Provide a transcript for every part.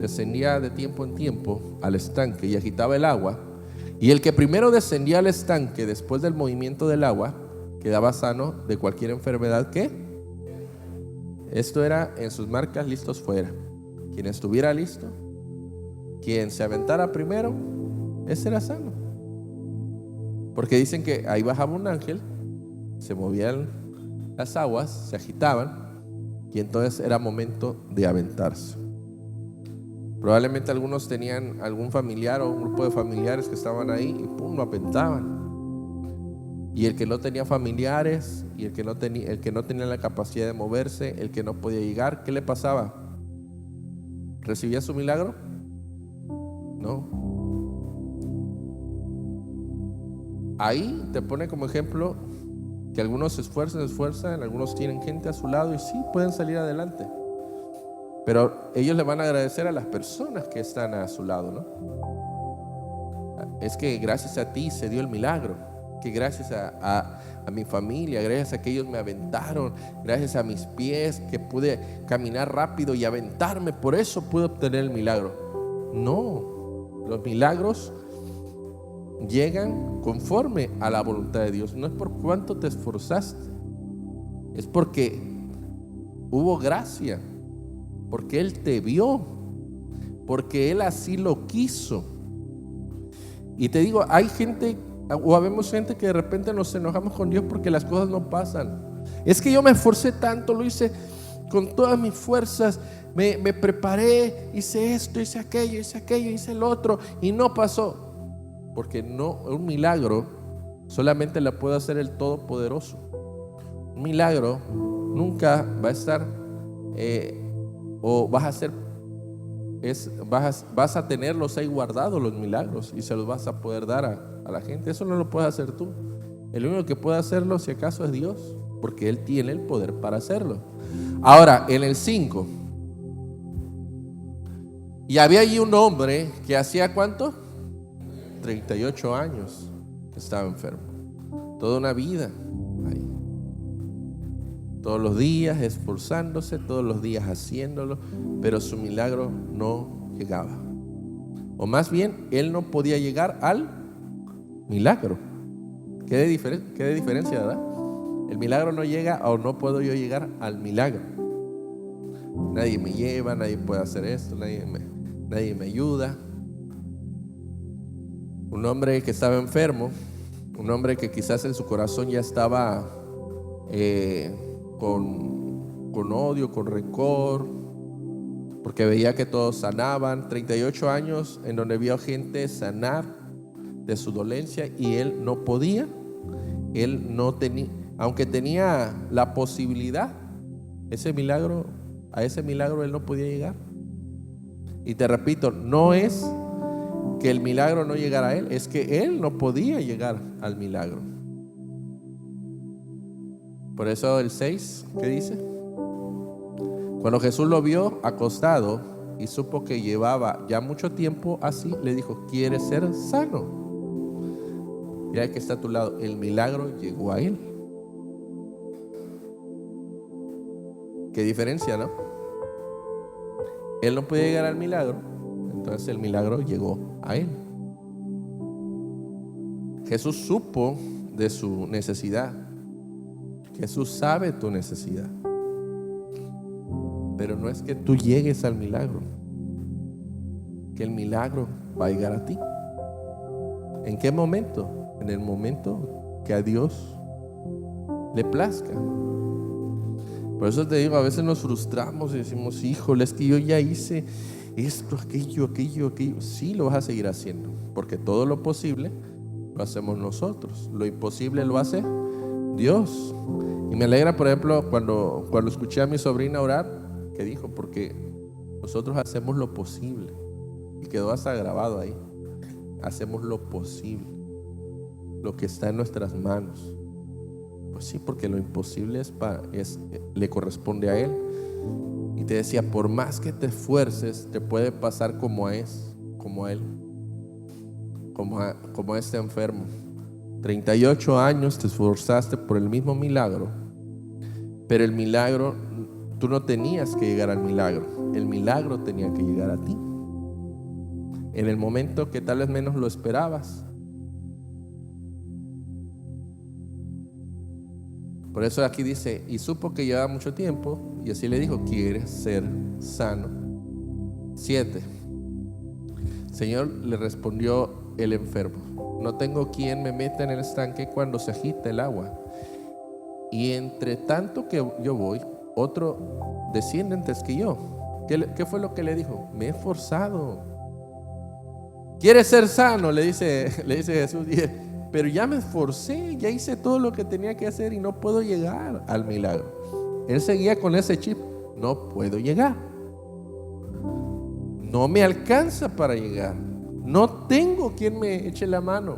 descendía de tiempo en tiempo al estanque y agitaba el agua, y el que primero descendía al estanque después del movimiento del agua quedaba sano de cualquier enfermedad que esto era en sus marcas, listos fuera. Quien estuviera listo, quien se aventara primero, ese era sano. Porque dicen que ahí bajaba un ángel, se movían las aguas, se agitaban, y entonces era momento de aventarse. Probablemente algunos tenían algún familiar o un grupo de familiares que estaban ahí y pum, lo aventaban. Y el que no tenía familiares y el que no tenía la capacidad de moverse, el que no podía llegar, ¿qué le pasaba? ¿Recibía su milagro? No. Ahí te pone como ejemplo que algunos se esfuerzan, algunos tienen gente a su lado y sí, pueden salir adelante. Pero ellos le van a agradecer a las personas que están a su lado, ¿no? Es que gracias a ti se dio el milagro, que gracias a mi familia, gracias a que ellos me aventaron, gracias a mis pies que pude caminar rápido y aventarme, por eso pude obtener el milagro. No, los milagros llegan conforme a la voluntad de Dios. No es por cuánto te esforzaste, es porque hubo gracia, porque Él te vio, porque Él así lo quiso. Y te digo, hay gente, o habemos gente que de repente nos enojamos con Dios porque las cosas no pasan. Es que yo me esforcé tanto, lo hice con todas mis fuerzas, me preparé, hice esto, hice aquello, hice el otro, y no pasó. Porque no, un milagro solamente lo puede hacer el Todopoderoso. Un milagro nunca va a estar o vas a tenerlos ahí guardados, los milagros, y se los vas a poder dar a la gente. Eso no lo puedes hacer tú. El único que puede hacerlo, si acaso, es Dios, porque Él tiene el poder para hacerlo. Ahora, en el 5, y había allí un hombre que hacía ¿cuánto? 38 años que estaba enfermo. Toda una vida ahí. Todos los días esforzándose, todos los días haciéndolo, pero su milagro no llegaba. O más bien, él no podía llegar al milagro. ¿Qué de diferencia, verdad? El milagro no llega, o no puedo yo llegar al milagro. Nadie me lleva, nadie puede hacer esto, nadie me ayuda. Un hombre que estaba enfermo, un hombre que quizás en su corazón ya estaba con odio, con rencor, porque veía que todos sanaban. 38 años en donde vio gente sanar de su dolencia y él no podía. Él no tenía, aunque tenía la posibilidad, a ese milagro él no podía llegar. Y te repito, no es que el milagro no llegara a él, es que él no podía llegar al milagro. Por eso el 6, ¿qué dice? Cuando Jesús lo vio acostado y supo que llevaba ya mucho tiempo así, le dijo: ¿quieres ser sano? Mira que está a tu lado, el milagro llegó a él. Qué diferencia, ¿no? Él no podía llegar al milagro, entonces el milagro llegó a él. Jesús supo de su necesidad. Jesús sabe tu necesidad. Pero no es que tú llegues al milagro, que el milagro va a llegar a ti. ¿En qué momento? En el momento que a Dios le plazca. Por eso te digo, a veces nos frustramos y decimos: híjole, es que yo ya hice esto, aquello. Sí, lo vas a seguir haciendo, porque todo lo posible lo hacemos nosotros, lo imposible lo hace Dios. Y me alegra, por ejemplo, cuando escuché a mi sobrina orar, que dijo: porque nosotros hacemos lo posible. Y quedó hasta grabado ahí. Hacemos lo posible, lo que está en nuestras manos. Pues sí, porque lo imposible le corresponde a Él. Y te decía, por más que te esfuerces, te puede pasar como a Él, como a este enfermo. 38 años te esforzaste por el mismo milagro, pero tú no tenías que llegar al milagro, el milagro tenía que llegar a ti. en el momento que tal vez menos lo esperabas. Por eso aquí dice, y supo que llevaba mucho tiempo, y así le dijo, ¿quieres ser sano? 7. Señor, le respondió el enfermo, no tengo quien me meta en el estanque cuando se agita el agua. Y entre tanto que yo voy, otro desciende antes que yo. ¿Qué fue lo que le dijo? Me he esforzado. ¿Quieres ser sano? Le dice Jesús. Pero ya me esforcé, ya hice todo lo que tenía que hacer y no puedo llegar al milagro. Él seguía con ese chip, no puedo llegar. No me alcanza para llegar. No tengo quien me eche la mano.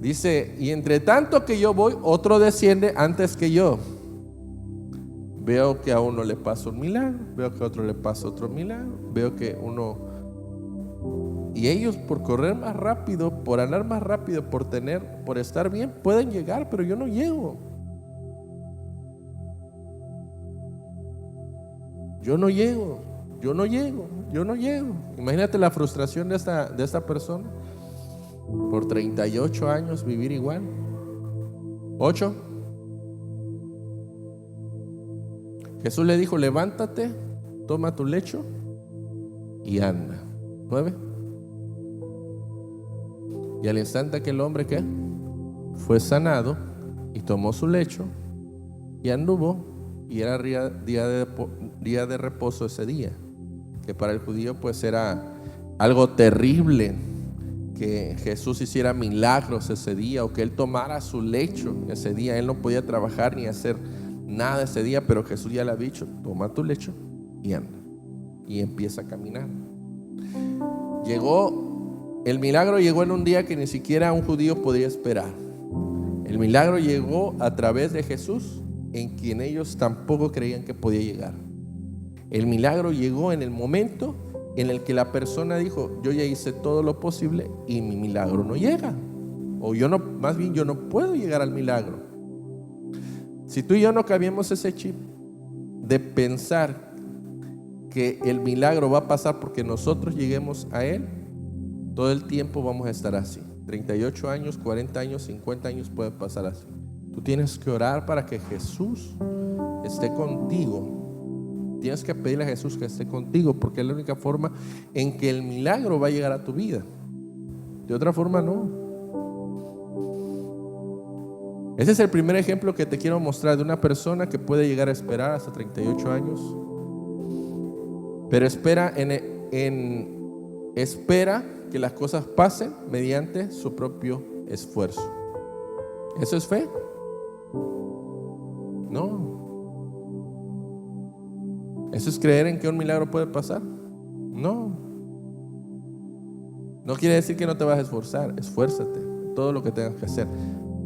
Dice, y entre tanto que yo voy, otro desciende antes que yo. Veo que a uno le pasa un milagro, veo que a otro le pasa otro milagro, veo que uno... Y ellos por correr más rápido, por andar más rápido, por estar bien, pueden llegar, pero yo no llego. Yo no llego. Imagínate la frustración de esta persona. Por 38 años vivir igual. 8. Jesús le dijo, levántate, toma tu lecho y anda. 9. Y al instante aquel hombre que fue sanado y tomó su lecho y anduvo, y era día de reposo ese día, que para el judío pues era algo terrible que Jesús hiciera milagros ese día, o que él tomara su lecho ese día. Él no podía trabajar ni hacer nada ese día, pero Jesús ya le había dicho, toma tu lecho y anda, y empieza a caminar. El milagro llegó en un día que ni siquiera un judío podía esperar. El milagro llegó a través de Jesús, en quien ellos tampoco creían que podía llegar. El milagro llegó en el momento en el que la persona dijo, yo ya hice todo lo posible y mi milagro no llega. O yo no puedo llegar al milagro. Si tú y yo no cambiamos ese chip de pensar que el milagro va a pasar porque nosotros lleguemos a él, todo el tiempo vamos a estar así. 38 años, 40 años, 50 años pueden pasar así. Tú tienes que orar para que Jesús esté contigo. Tienes que pedirle a Jesús que esté contigo, porque es la única forma en que el milagro va a llegar a tu vida. De otra forma no. Ese es el primer ejemplo que te quiero mostrar de una persona que puede llegar a esperar hasta 38 años. Pero espera que las cosas pasen mediante su propio esfuerzo. ¿Eso es fe? No. ¿Eso es creer en que un milagro puede pasar? No. No quiere decir que no te vas a esforzar. Esfuérzate, todo lo que tengas que hacer.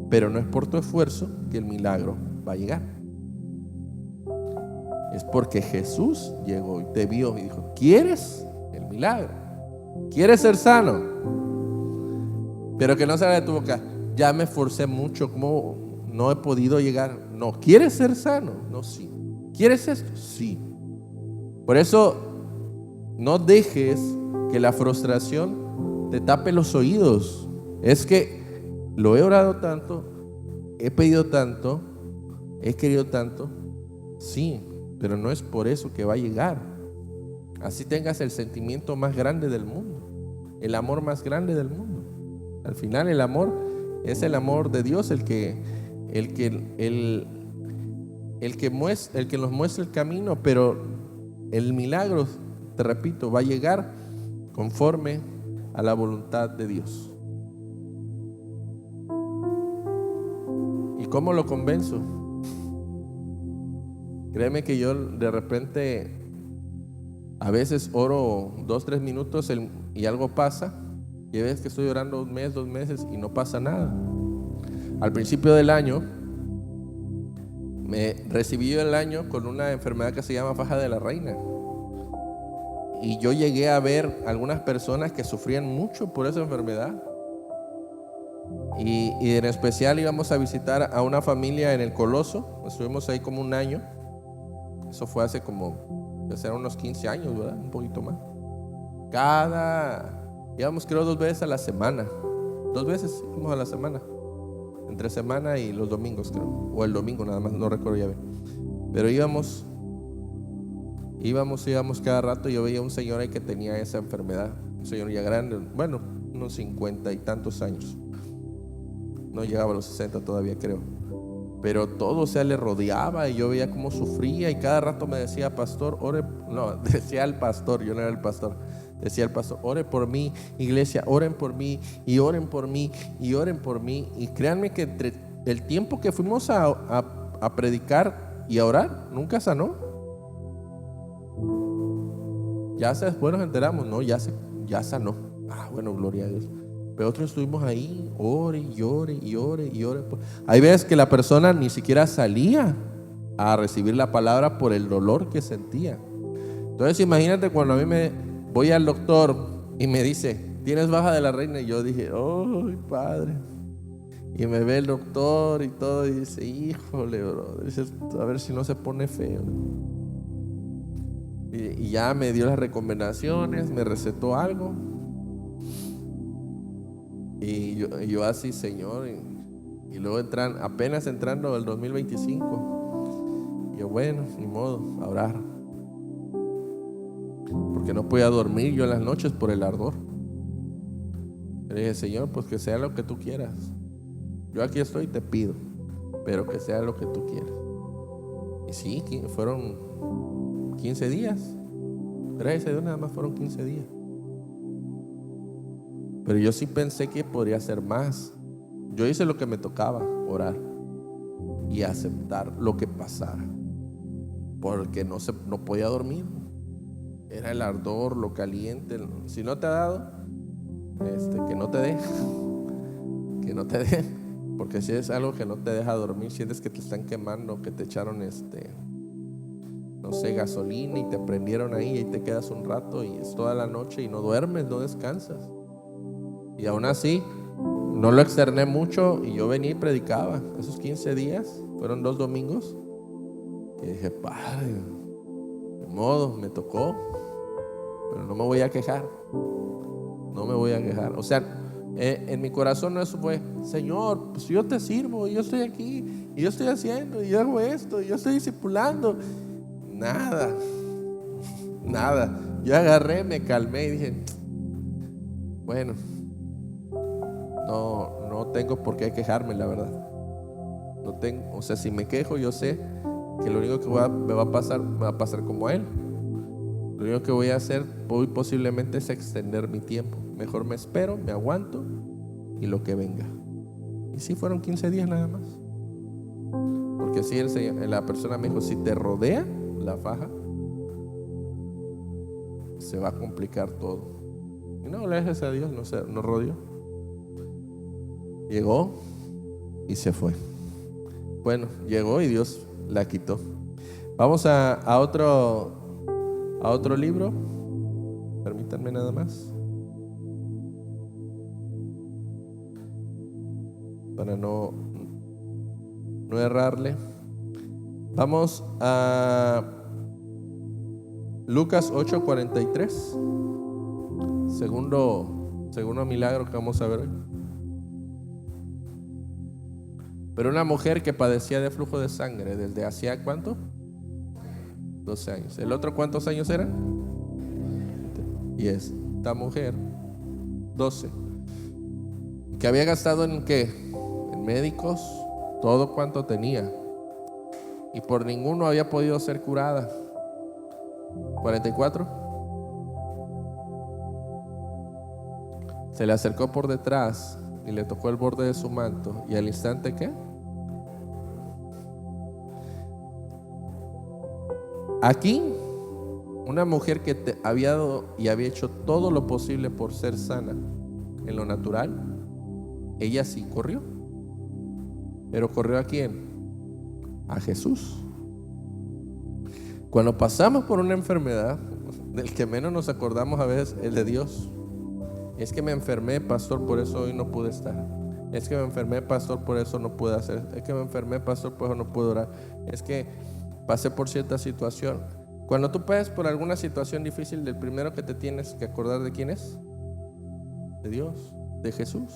Pero no es por tu esfuerzo que el milagro va a llegar. Es porque Jesús llegó y te vio y dijo, ¿quieres el milagro? ¿Quieres ser sano? Pero que no salga de tu boca, ya me esforcé mucho, ¿cómo no he podido llegar? No, ¿quieres ser sano? No, sí. ¿Quieres esto? Sí. Por eso no dejes que la frustración te tape los oídos. Es que lo he orado tanto, he pedido tanto, he querido tanto. Sí, pero no es por eso que va a llegar. Así tengas el sentimiento más grande del mundo, el amor más grande del mundo. Al final el amor es el amor de Dios, el que nos muestra el camino, pero el milagro, te repito, va a llegar conforme a la voluntad de Dios. ¿Y cómo lo convenzo? Créeme que yo de repente a veces oro 2-3 minutos y algo pasa, y a veces que estoy orando 1 mes, 2 meses y no pasa nada. Al principio del año me recibí el año con una enfermedad que se llama faja de la reina, y yo llegué a ver algunas personas que sufrían mucho por esa enfermedad, y en especial íbamos a visitar a una familia en el Coloso. Estuvimos ahí como 1 año. Eso fue hace como, ya será unos 15 años, ¿verdad? Un poquito más. Íbamos creo 2 veces a la semana. 2 veces íbamos a la semana. Entre semana y los domingos creo. O el domingo nada más, no recuerdo ya bien. Pero íbamos cada rato. Yo veía un señor ahí que tenía esa enfermedad. Un señor ya grande, bueno, unos 50 y tantos años. No llegaba a los 60 todavía creo. Pero todo, o sea, le rodeaba y yo veía cómo sufría. Y cada rato me decía, pastor, ore. No, decía el pastor, yo no era el pastor. Decía el pastor, ore por mí, iglesia, oren por mí, y oren por mí, y oren por mí. Y créanme que entre el tiempo que fuimos a predicar y a orar, nunca sanó. Ya después nos enteramos, no, ya sanó. Bueno, gloria a Dios. Pero otros estuvimos ahí, ore y ore y ore y ore. Hay veces que la persona ni siquiera salía a recibir la palabra por el dolor que sentía. Entonces imagínate cuando a mí voy al doctor y me dice, tienes baja de la reina, y yo dije, ¡ay, padre! Y me ve el doctor y todo y dice, híjole, bro, dice, a ver si no se pone feo. Y ya me dio las recomendaciones, me recetó algo. Y yo así, Señor, y luego apenas entrando el 2025, yo bueno, ni modo, a orar. Porque no podía dormir yo en las noches por el ardor. Le dije, Señor, pues que sea lo que tú quieras. Yo aquí estoy y te pido, pero que sea lo que tú quieras. Y sí, fueron 15 días. Gracias a Dios nada más fueron 15 días. Pero yo sí pensé que podría ser más. Yo hice lo que me tocaba, orar y aceptar lo que pasara, porque no podía dormir. Era el ardor, lo caliente. Si no te ha dado, que no te dé. Que no te dé. Porque si es algo que no te deja dormir, sientes que te están quemando, que te echaron no sé, gasolina y te prendieron ahí y te quedas un rato y es toda la noche y no duermes, no descansas. Y aún así no lo externé mucho y yo venía y predicaba. Esos 15 días fueron 2 domingos y dije, padre, de modo, me tocó, pero no me voy a quejar. No me voy a quejar. O sea, en mi corazón no eso fue, Señor, pues yo te sirvo, yo estoy aquí, y yo estoy haciendo, y yo hago esto, y yo estoy discipulando. Nada. Yo agarré, me calmé y dije, bueno, no tengo por qué quejarme, la verdad. No tengo, o sea, si me quejo, yo sé que lo único que me va a pasar como a él. Lo único que voy a hacer hoy posiblemente es extender mi tiempo. Mejor me espero, me aguanto y lo que venga. Y sí, fueron 15 días nada más. Porque si la persona me dijo, si te rodea la faja, se va a complicar todo. Y no, gracias a Dios, no rodeó. Llegó y se fue. Bueno, llegó y Dios la quitó. Vamos a otro libro. Permítanme nada más, para no errarle. Vamos a Lucas 8:43. Segundo milagro que vamos a ver hoy. Pero una mujer que padecía de flujo de sangre desde hacía ¿cuánto? 12 años. ¿El otro cuántos años era? Y esta mujer 12. Que había gastado en ¿qué? En médicos, todo cuanto tenía, y por ninguno había podido ser curada. 44. Se le acercó por detrás y le tocó el borde de su manto, y al instante ¿qué? Aquí una mujer que había dado y había hecho todo lo posible por ser sana en lo natural, ella sí corrió. Pero ¿corrió a quién? A Jesús. Cuando pasamos por una enfermedad, del que menos nos acordamos a veces el de Dios. Es que me enfermé, pastor, por eso hoy no pude estar. Es que me enfermé, pastor, por eso no pude hacer. Es que me enfermé, pastor, por eso no pude orar. Es que pasé por cierta situación. Cuando tú pasas por alguna situación difícil, el primero que te tienes que acordar de quién es, de Dios, de Jesús.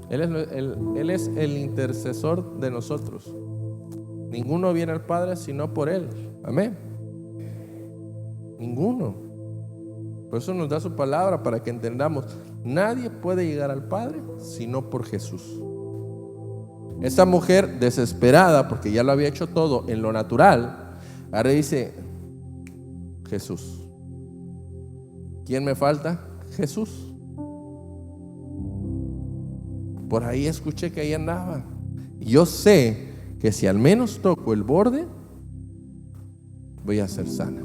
Él es el intercesor de nosotros. Ninguno viene al Padre sino por Él. Amén. Ninguno. Por eso nos da su palabra para que entendamos. Nadie puede llegar al Padre sino por Jesús. Esta mujer desesperada, porque ya lo había hecho todo en lo natural, ahora dice: Jesús. ¿Quién me falta? Jesús. Por ahí escuché que ahí andaba. Y yo sé que si al menos toco el borde, voy a ser sana.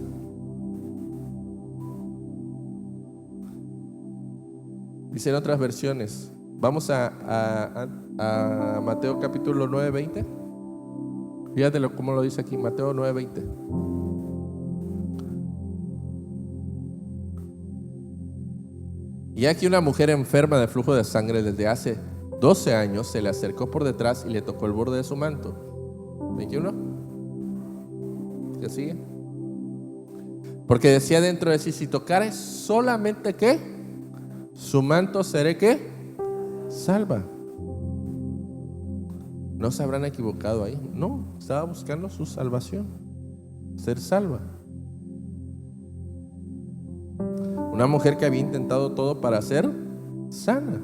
Dicen otras versiones. Vamos a Mateo capítulo 9, 20. Fíjate cómo lo dice aquí, Mateo 9, 20. Y aquí una mujer enferma de flujo de sangre desde hace 12 años se le acercó por detrás y le tocó el borde de su manto. 21. ¿Qué sigue? Porque decía dentro de sí: si tocare solamente ¿qué? Su manto, seré ¿qué? Salva. No se habrán equivocado ahí. No, estaba buscando su salvación, ser salva. Una mujer que había intentado todo para ser sana,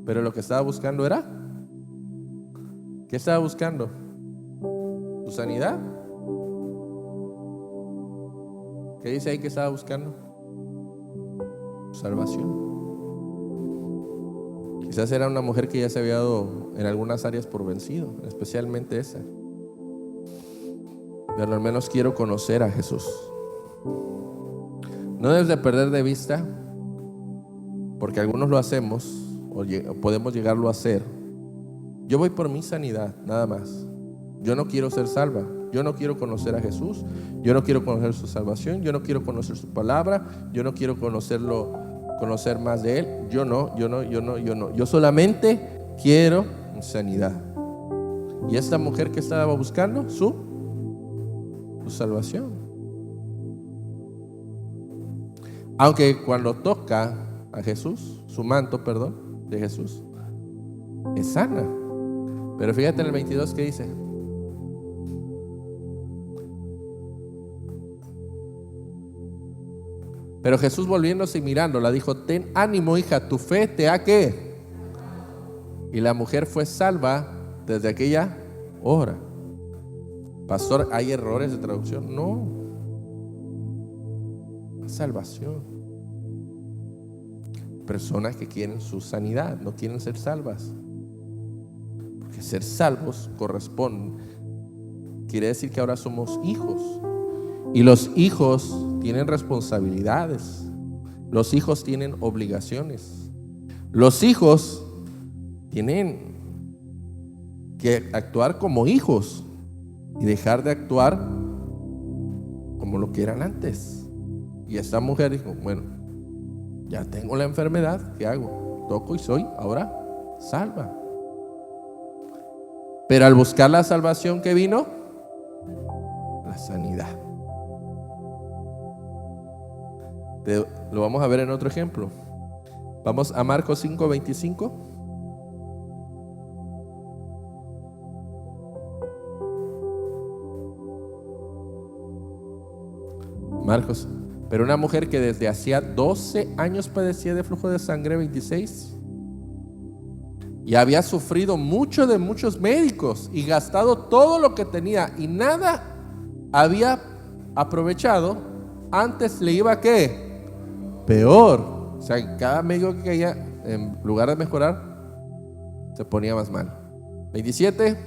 pero lo que estaba buscando era, ¿qué estaba buscando? ¿Su sanidad? ¿Qué dice ahí que estaba buscando? Su salvación. Quizás era una mujer que ya se había dado en algunas áreas por vencido, especialmente esa. Pero al menos quiero conocer a Jesús. No debes de perder de vista, porque algunos lo hacemos o podemos llegarlo a hacer. Yo voy por mi sanidad, nada más. Yo no quiero ser salva. Yo no quiero conocer a Jesús. Yo no quiero conocer su salvación. Yo no quiero conocer su palabra. Yo no quiero conocer más de Él. Yo no. Yo solamente quiero sanidad. Y esta mujer que estaba buscando su salvación. Aunque cuando toca a Jesús, su manto, de Jesús, es sana. Pero fíjate en el 22 que dice: pero Jesús, volviéndose y mirándola, dijo: ten ánimo, hija, tu fe te ha ¿qué? Y la mujer fue salva desde aquella hora. Pastor, ¿hay errores de traducción? No. Salvación. Personas que quieren su sanidad, no quieren ser salvas. Porque ser salvos quiere decir que ahora somos hijos. Y los hijos tienen responsabilidades. Los hijos tienen obligaciones. Los hijos tienen que actuar como hijos y dejar de actuar como lo que eran antes. Y esta mujer dijo: bueno, ya tengo la enfermedad, ¿qué hago? Toco y soy ahora salva. Pero al buscar la salvación, ¿qué vino? La sanidad. Lo vamos a ver en otro ejemplo. Vamos a Marcos 5:25. Marcos. Pero una mujer que desde hacía 12 años padecía de flujo de sangre, 26, y había sufrido mucho de muchos médicos y gastado todo lo que tenía y nada había aprovechado, antes le iba ¿qué? Peor. O sea, cada médico que caía, en lugar de mejorar, se ponía más mal. 27.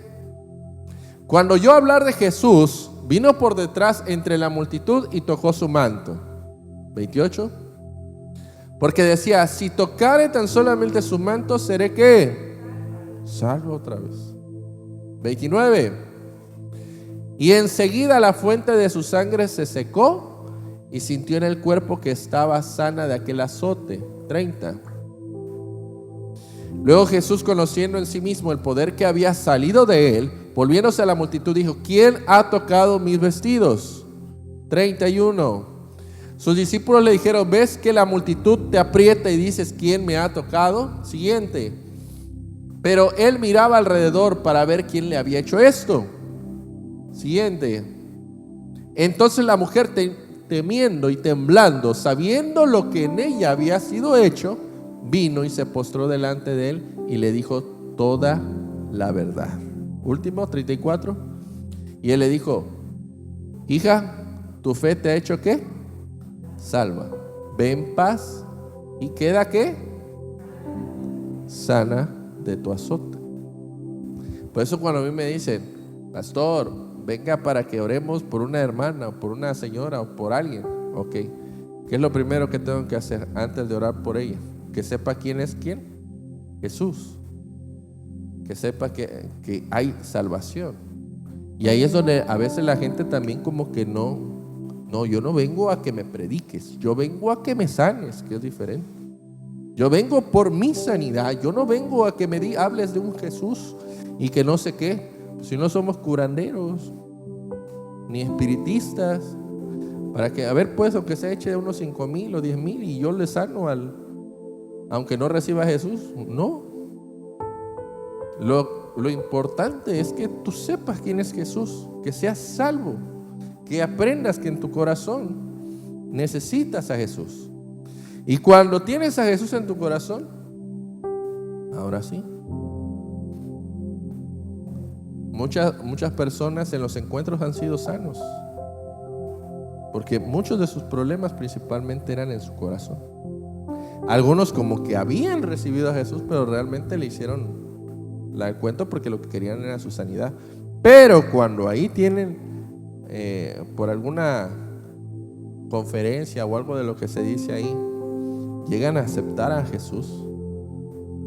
Cuando oyó hablar de Jesús, vino por detrás entre la multitud y tocó su manto. 28. Porque decía: si tocare tan solamente su manto, seré ¿qué? Salvo otra vez. 29. Y enseguida la fuente de su sangre se secó y sintió en el cuerpo que estaba sana de aquel azote. 30. Luego Jesús, conociendo en sí mismo el poder que había salido de él, volviéndose a la multitud, dijo: ¿quién ha tocado mis vestidos? 31. Sus discípulos le dijeron: ¿ves que la multitud te aprieta y dices quién me ha tocado? Siguiente. Pero él miraba alrededor para ver quién le había hecho esto. Siguiente. Entonces la mujer, temiendo y temblando, sabiendo lo que en ella había sido hecho, vino y se postró delante de él y le dijo toda la verdad. Último, 34. Y él le dijo: hija, tu fe te ha hecho ¿qué? Salva. Ve en paz y queda ¿qué? Sana de tu azote. Por eso cuando a mí me dicen: pastor, venga para que oremos por una hermana, o por una señora, o por alguien, ok, ¿qué es lo primero que tengo que hacer antes de orar por ella? Que sepa quién es quién, Jesús. Que sepa que hay salvación. Y ahí es donde a veces la gente también como que no, yo no vengo a que me prediques, yo vengo a que me sanes, que es diferente. Yo vengo por mi sanidad, yo no vengo a que me hables de un Jesús y que no sé qué. Si no somos curanderos ni espiritistas, para que, a ver pues, aunque se eche unos 5,000 o 10,000 y yo le sano aunque no reciba a Jesús, no. Lo importante es que tú sepas quién es Jesús, que seas salvo, que aprendas que en tu corazón necesitas a Jesús. Y cuando tienes a Jesús en tu corazón, ahora sí, muchas personas en los encuentros han sido sanos, porque muchos de sus problemas principalmente eran en su corazón. Algunos como que habían recibido a Jesús, pero realmente le hicieron el cuento porque lo que querían era su sanidad. Pero cuando ahí tienen por alguna conferencia o algo de lo que se dice ahí, llegan a aceptar a Jesús,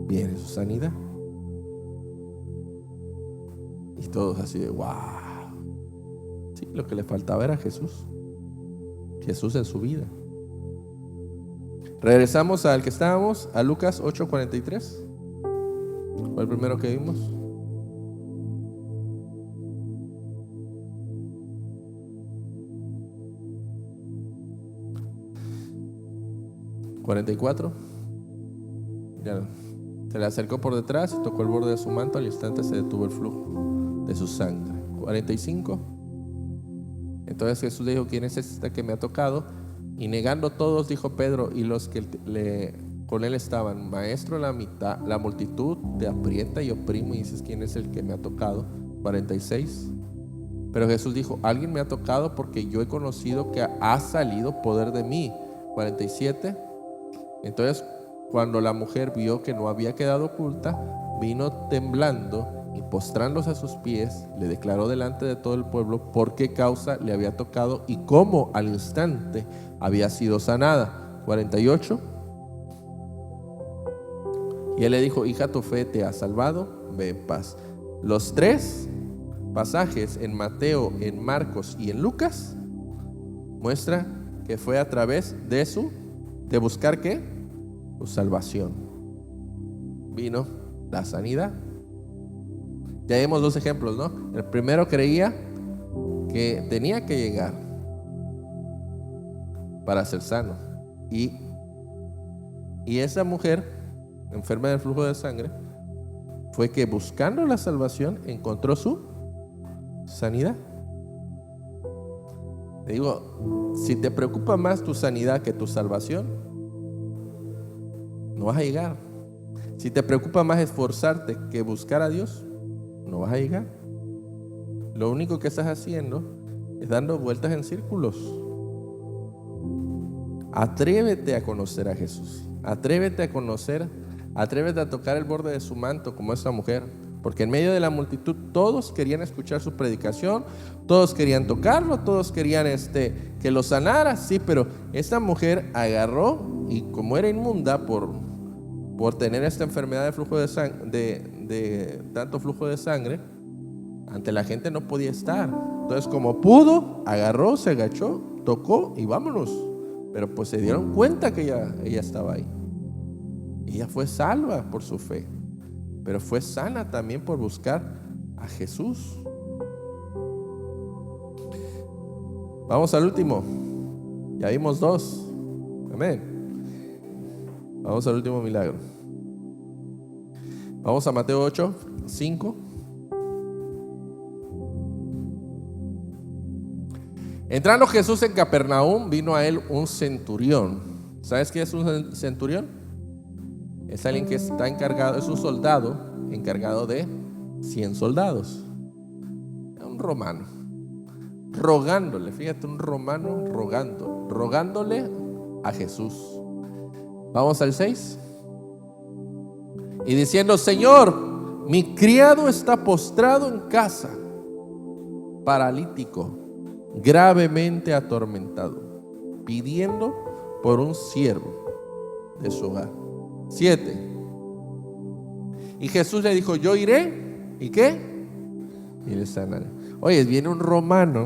viene su sanidad. Y todos así de wow. Sí, lo que le faltaba era Jesús en su vida. Regresamos al que estábamos, a Lucas 8:43. Fue el primero que vimos. ¿44? Ya, se le acercó por detrás y tocó el borde de su manto. Al instante se detuvo el flujo de su sangre. 45. Entonces Jesús le dijo: ¿quién es este que me ha tocado? Y negando todos, dijo Pedro y los que con él estaban: maestro, la multitud te aprieta y oprime y dices quién es el que me ha tocado. 46. Pero Jesús dijo: alguien me ha tocado porque yo he conocido que ha salido poder de mí. 47. Entonces cuando la mujer vio que no había quedado oculta, vino temblando y postrándose a sus pies, le declaró delante de todo el pueblo por qué causa le había tocado y cómo al instante había sido sanada. 48. Y él le dijo: hija, tu fe te ha salvado, ve en paz. Los tres pasajes en Mateo, en Marcos y en Lucas muestran que fue a través de buscar ¿qué? Su salvación. Vino la sanidad. Ya vimos dos ejemplos, ¿no? El primero creía que tenía que llegar para ser sano. Y esa mujer enferma del flujo de sangre fue que buscando la salvación encontró su sanidad. Te digo, si te preocupa más tu sanidad que tu salvación, no vas a llegar. Si te preocupa más esforzarte que buscar a Dios, no vas a llegar. Lo único que estás haciendo es dando vueltas en círculos. Atrévete a conocer a Jesús. Atrévete a tocar el borde de su manto como esa mujer. Porque en medio de la multitud todos querían escuchar su predicación, todos querían tocarlo, todos querían que lo sanara. Sí, pero esta mujer agarró y como era inmunda por tener esta enfermedad de flujo de sangre, de tanto flujo de sangre, ante la gente no podía estar. Entonces, como pudo, agarró, se agachó, tocó y vámonos. Pero pues se dieron cuenta que ella estaba ahí. Ella fue salva por su fe, pero fue sana también por buscar a Jesús. Vamos al último. Ya vimos 2. Amén. Vamos al último milagro. Vamos a Mateo 8, 5. Entrando Jesús en Capernaum, vino a él un centurión. ¿Sabes qué es un centurión? Es alguien que está encargado, es un soldado encargado de 100 soldados. Un romano. Rogándole, fíjate, un romano rogándole a Jesús. Vamos al 6. Y diciendo: Señor, mi criado está postrado en casa, paralítico, gravemente atormentado, pidiendo por un siervo de su hogar. 7. Y Jesús le dijo: yo iré, ¿y qué? Y le sanaré. Oye, viene un romano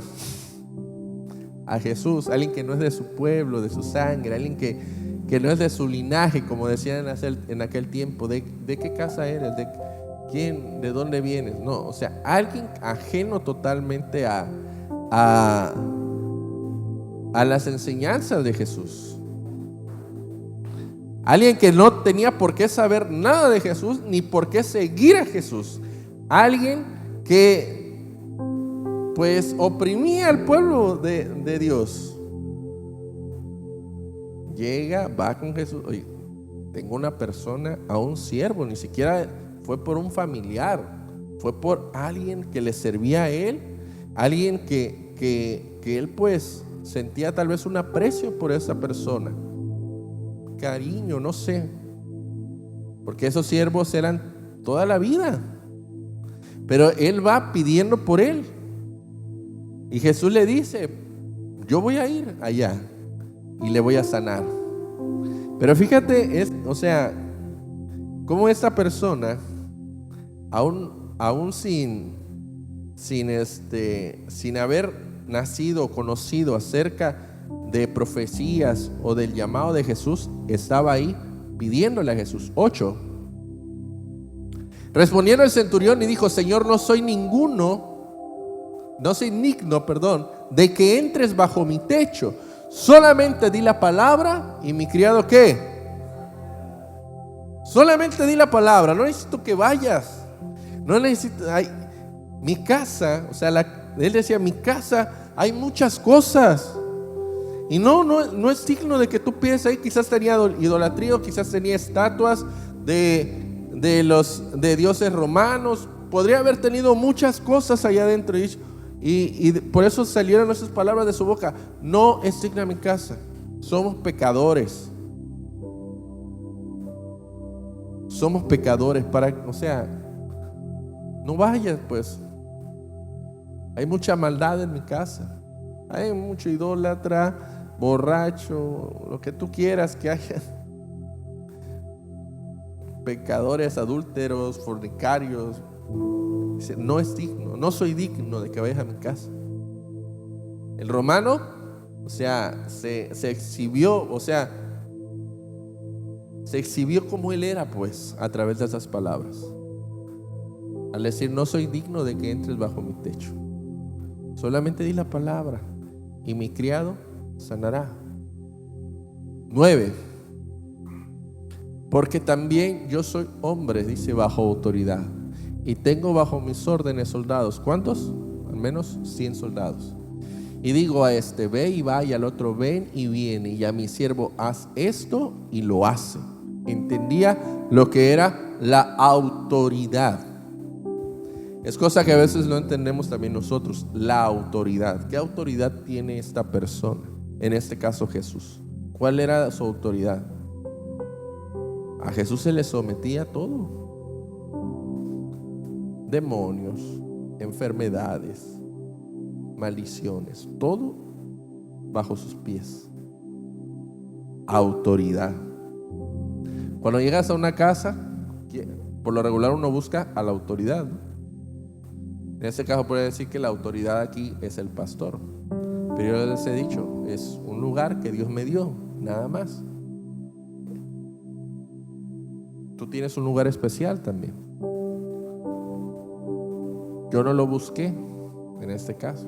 a Jesús, alguien que no es de su pueblo, de su sangre, alguien que no es de su linaje, como decían en aquel tiempo. ¿De qué casa eres? ¿De quién? ¿De dónde vienes? No, o sea, alguien ajeno totalmente a las enseñanzas de Jesús. Alguien que no tenía por qué saber nada de Jesús, ni por qué seguir a Jesús. Alguien que pues oprimía al pueblo de Dios. Llega, va con Jesús. Oye, tengo una persona, a un siervo, ni siquiera fue por un familiar, fue por alguien que le servía a él, alguien que él pues sentía tal vez un aprecio por esa persona, cariño, no sé, porque esos siervos eran toda la vida, pero él va pidiendo por él. Y Jesús le dice: yo voy a ir allá y le voy a sanar. Pero fíjate, o sea, cómo esta persona, aún sin haber nacido o conocido acerca de profecías o del llamado de Jesús, estaba ahí pidiéndole a Jesús. 8. Respondiendo el centurión y dijo: Señor, no soy digno, de que entres bajo mi techo. Solamente di la palabra y mi criado, ¿qué? Solamente di la palabra, no necesito que vayas. No necesito, mi casa, o sea, él decía: mi casa hay muchas cosas. Y no es digno de que tú pienses ahí. Quizás tenía idolatría, quizás tenía estatuas de dioses romanos. Podría haber tenido muchas cosas allá adentro. Y por eso salieron esas palabras de su boca: no es digna mi casa. Somos pecadores. Somos pecadores. O sea, no vayas pues. Hay mucha maldad en mi casa. Hay mucho idólatra, borracho, lo que tú quieras que haya. Pecadores, adúlteros, fornicarios. Dice: no es digno, no soy digno de que vayas a mi casa. El romano, o sea, se exhibió, se exhibió como él era, pues, a través de esas palabras. Al decir: no soy digno de que entres bajo mi techo. Solamente di la palabra y mi criado sanará. 9. Porque también yo soy hombre, dice, bajo autoridad, y tengo bajo mis órdenes soldados. ¿Cuántos? Al menos 100 soldados. Y digo a este: ve y va, y al otro: ven y viene, y a mi siervo: haz esto, y lo hace. Entendía lo que era la autoridad. Es cosa que a veces no entendemos también nosotros, la autoridad. ¿Qué autoridad tiene esta persona? En este caso Jesús. ¿Cuál era su autoridad? A Jesús se le sometía todo. Demonios, enfermedades, maldiciones, todo bajo sus pies. Autoridad. Cuando llegas a una casa, por lo regular uno busca a la autoridad, ¿no? En este caso puede decir que la autoridad aquí es el pastor, pero yo les he dicho, es un lugar que Dios me dio, nada más. Tú tienes un lugar especial también. Yo no lo busqué en este caso.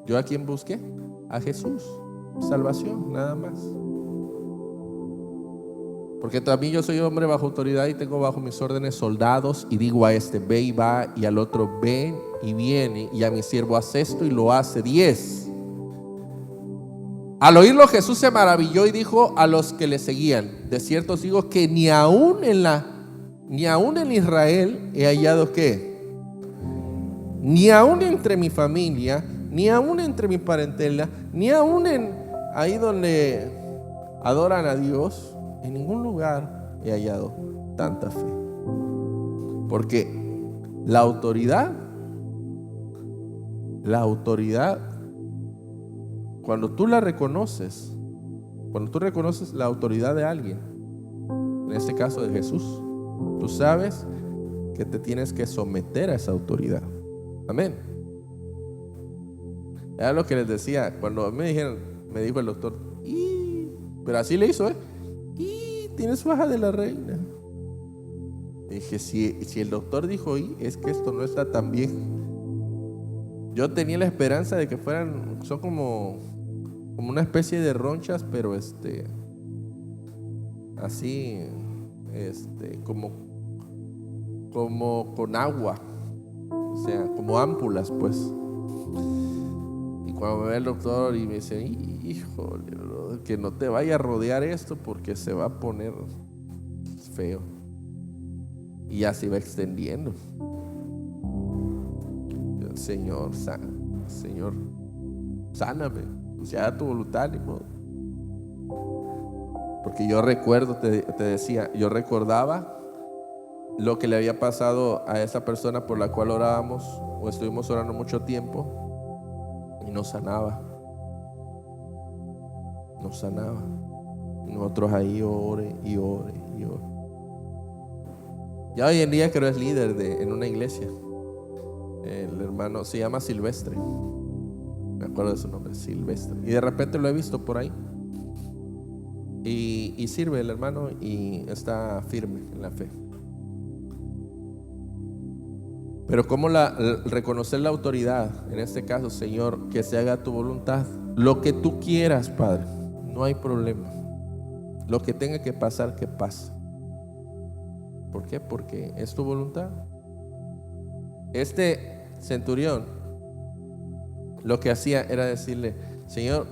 ¿Yo a quién busqué? a Jesús. Salvación, nada más. Porque también yo soy hombre bajo autoridad y tengo bajo mis órdenes soldados, y digo a este ve y va, y al otro ven y viene, y a mi siervo hace esto y lo hace. 10. Al oírlo Jesús se maravilló y dijo a los que le seguían: de cierto os digo que ni aún en Israel he hallado ¿qué? Ni aún entre mi familia, ni aún entre mi parentela, ni aún ahí donde adoran a Dios, en ningún lugar he hallado tanta fe. Porque la autoridad, cuando tú reconoces la autoridad de alguien, en este caso de Jesús, tú sabes que te tienes que someter a esa autoridad. Amén. Era lo que les decía cuando me dijo el doctor, pero así le hizo, tienes faja de la reina. Dije, si el doctor dijo es que esto no está tan bien. Yo tenía la esperanza de que son como una especie de ronchas, pero así, como con agua, o sea, como ámpulas, pues. Y cuando me ve el doctor y me dice, híjole, que no te vaya a rodear esto porque se va a poner feo. Y ya se va extendiendo. Señor, sáname, sea tu voluntad, ni modo. Porque yo recuerdo, te decía, yo recordaba lo que le había pasado a esa persona por la cual orábamos o estuvimos orando mucho tiempo, y no sanaba. Y nosotros ahí ore. Ya hoy en día creo es líder en una iglesia. El hermano se llama Silvestre, me acuerdo de su nombre, Silvestre, y de repente lo he visto por ahí y sirve el hermano y está firme en la fe. Pero como reconocer la autoridad, en este caso, Señor, que se haga tu voluntad, lo que tú quieras, Padre, no hay problema, lo que tenga que pasar, que pase. ¿Por qué? Porque es tu voluntad. Este centurión lo que hacía era decirle: Señor,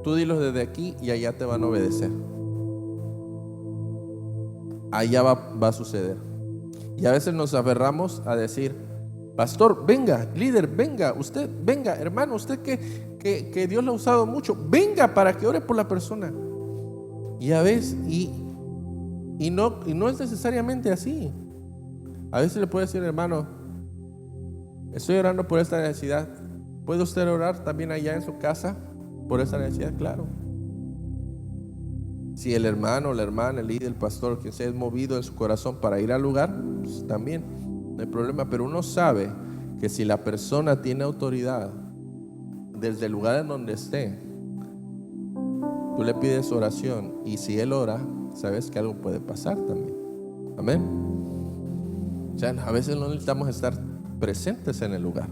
tú dilos desde aquí y allá te van a obedecer. Allá va a suceder. Y a veces nos aferramos a decir: pastor, venga, líder, venga, usted, venga, hermano, usted que Dios lo ha usado mucho, venga para que ore por la persona. Y a veces, y no es necesariamente así. A veces le puede decir: hermano, estoy orando por esta necesidad. ¿Puede usted orar también allá en su casa por esta necesidad? Claro. Si el hermano, la hermana, el líder, el pastor, quien sea, es movido en su corazón para ir al lugar, pues también no hay problema. Pero uno sabe que si la persona tiene autoridad desde el lugar en donde esté, tú le pides oración, y si él ora, sabes que algo puede pasar también. Amén. O sea, a veces no necesitamos estar presentes en el lugar.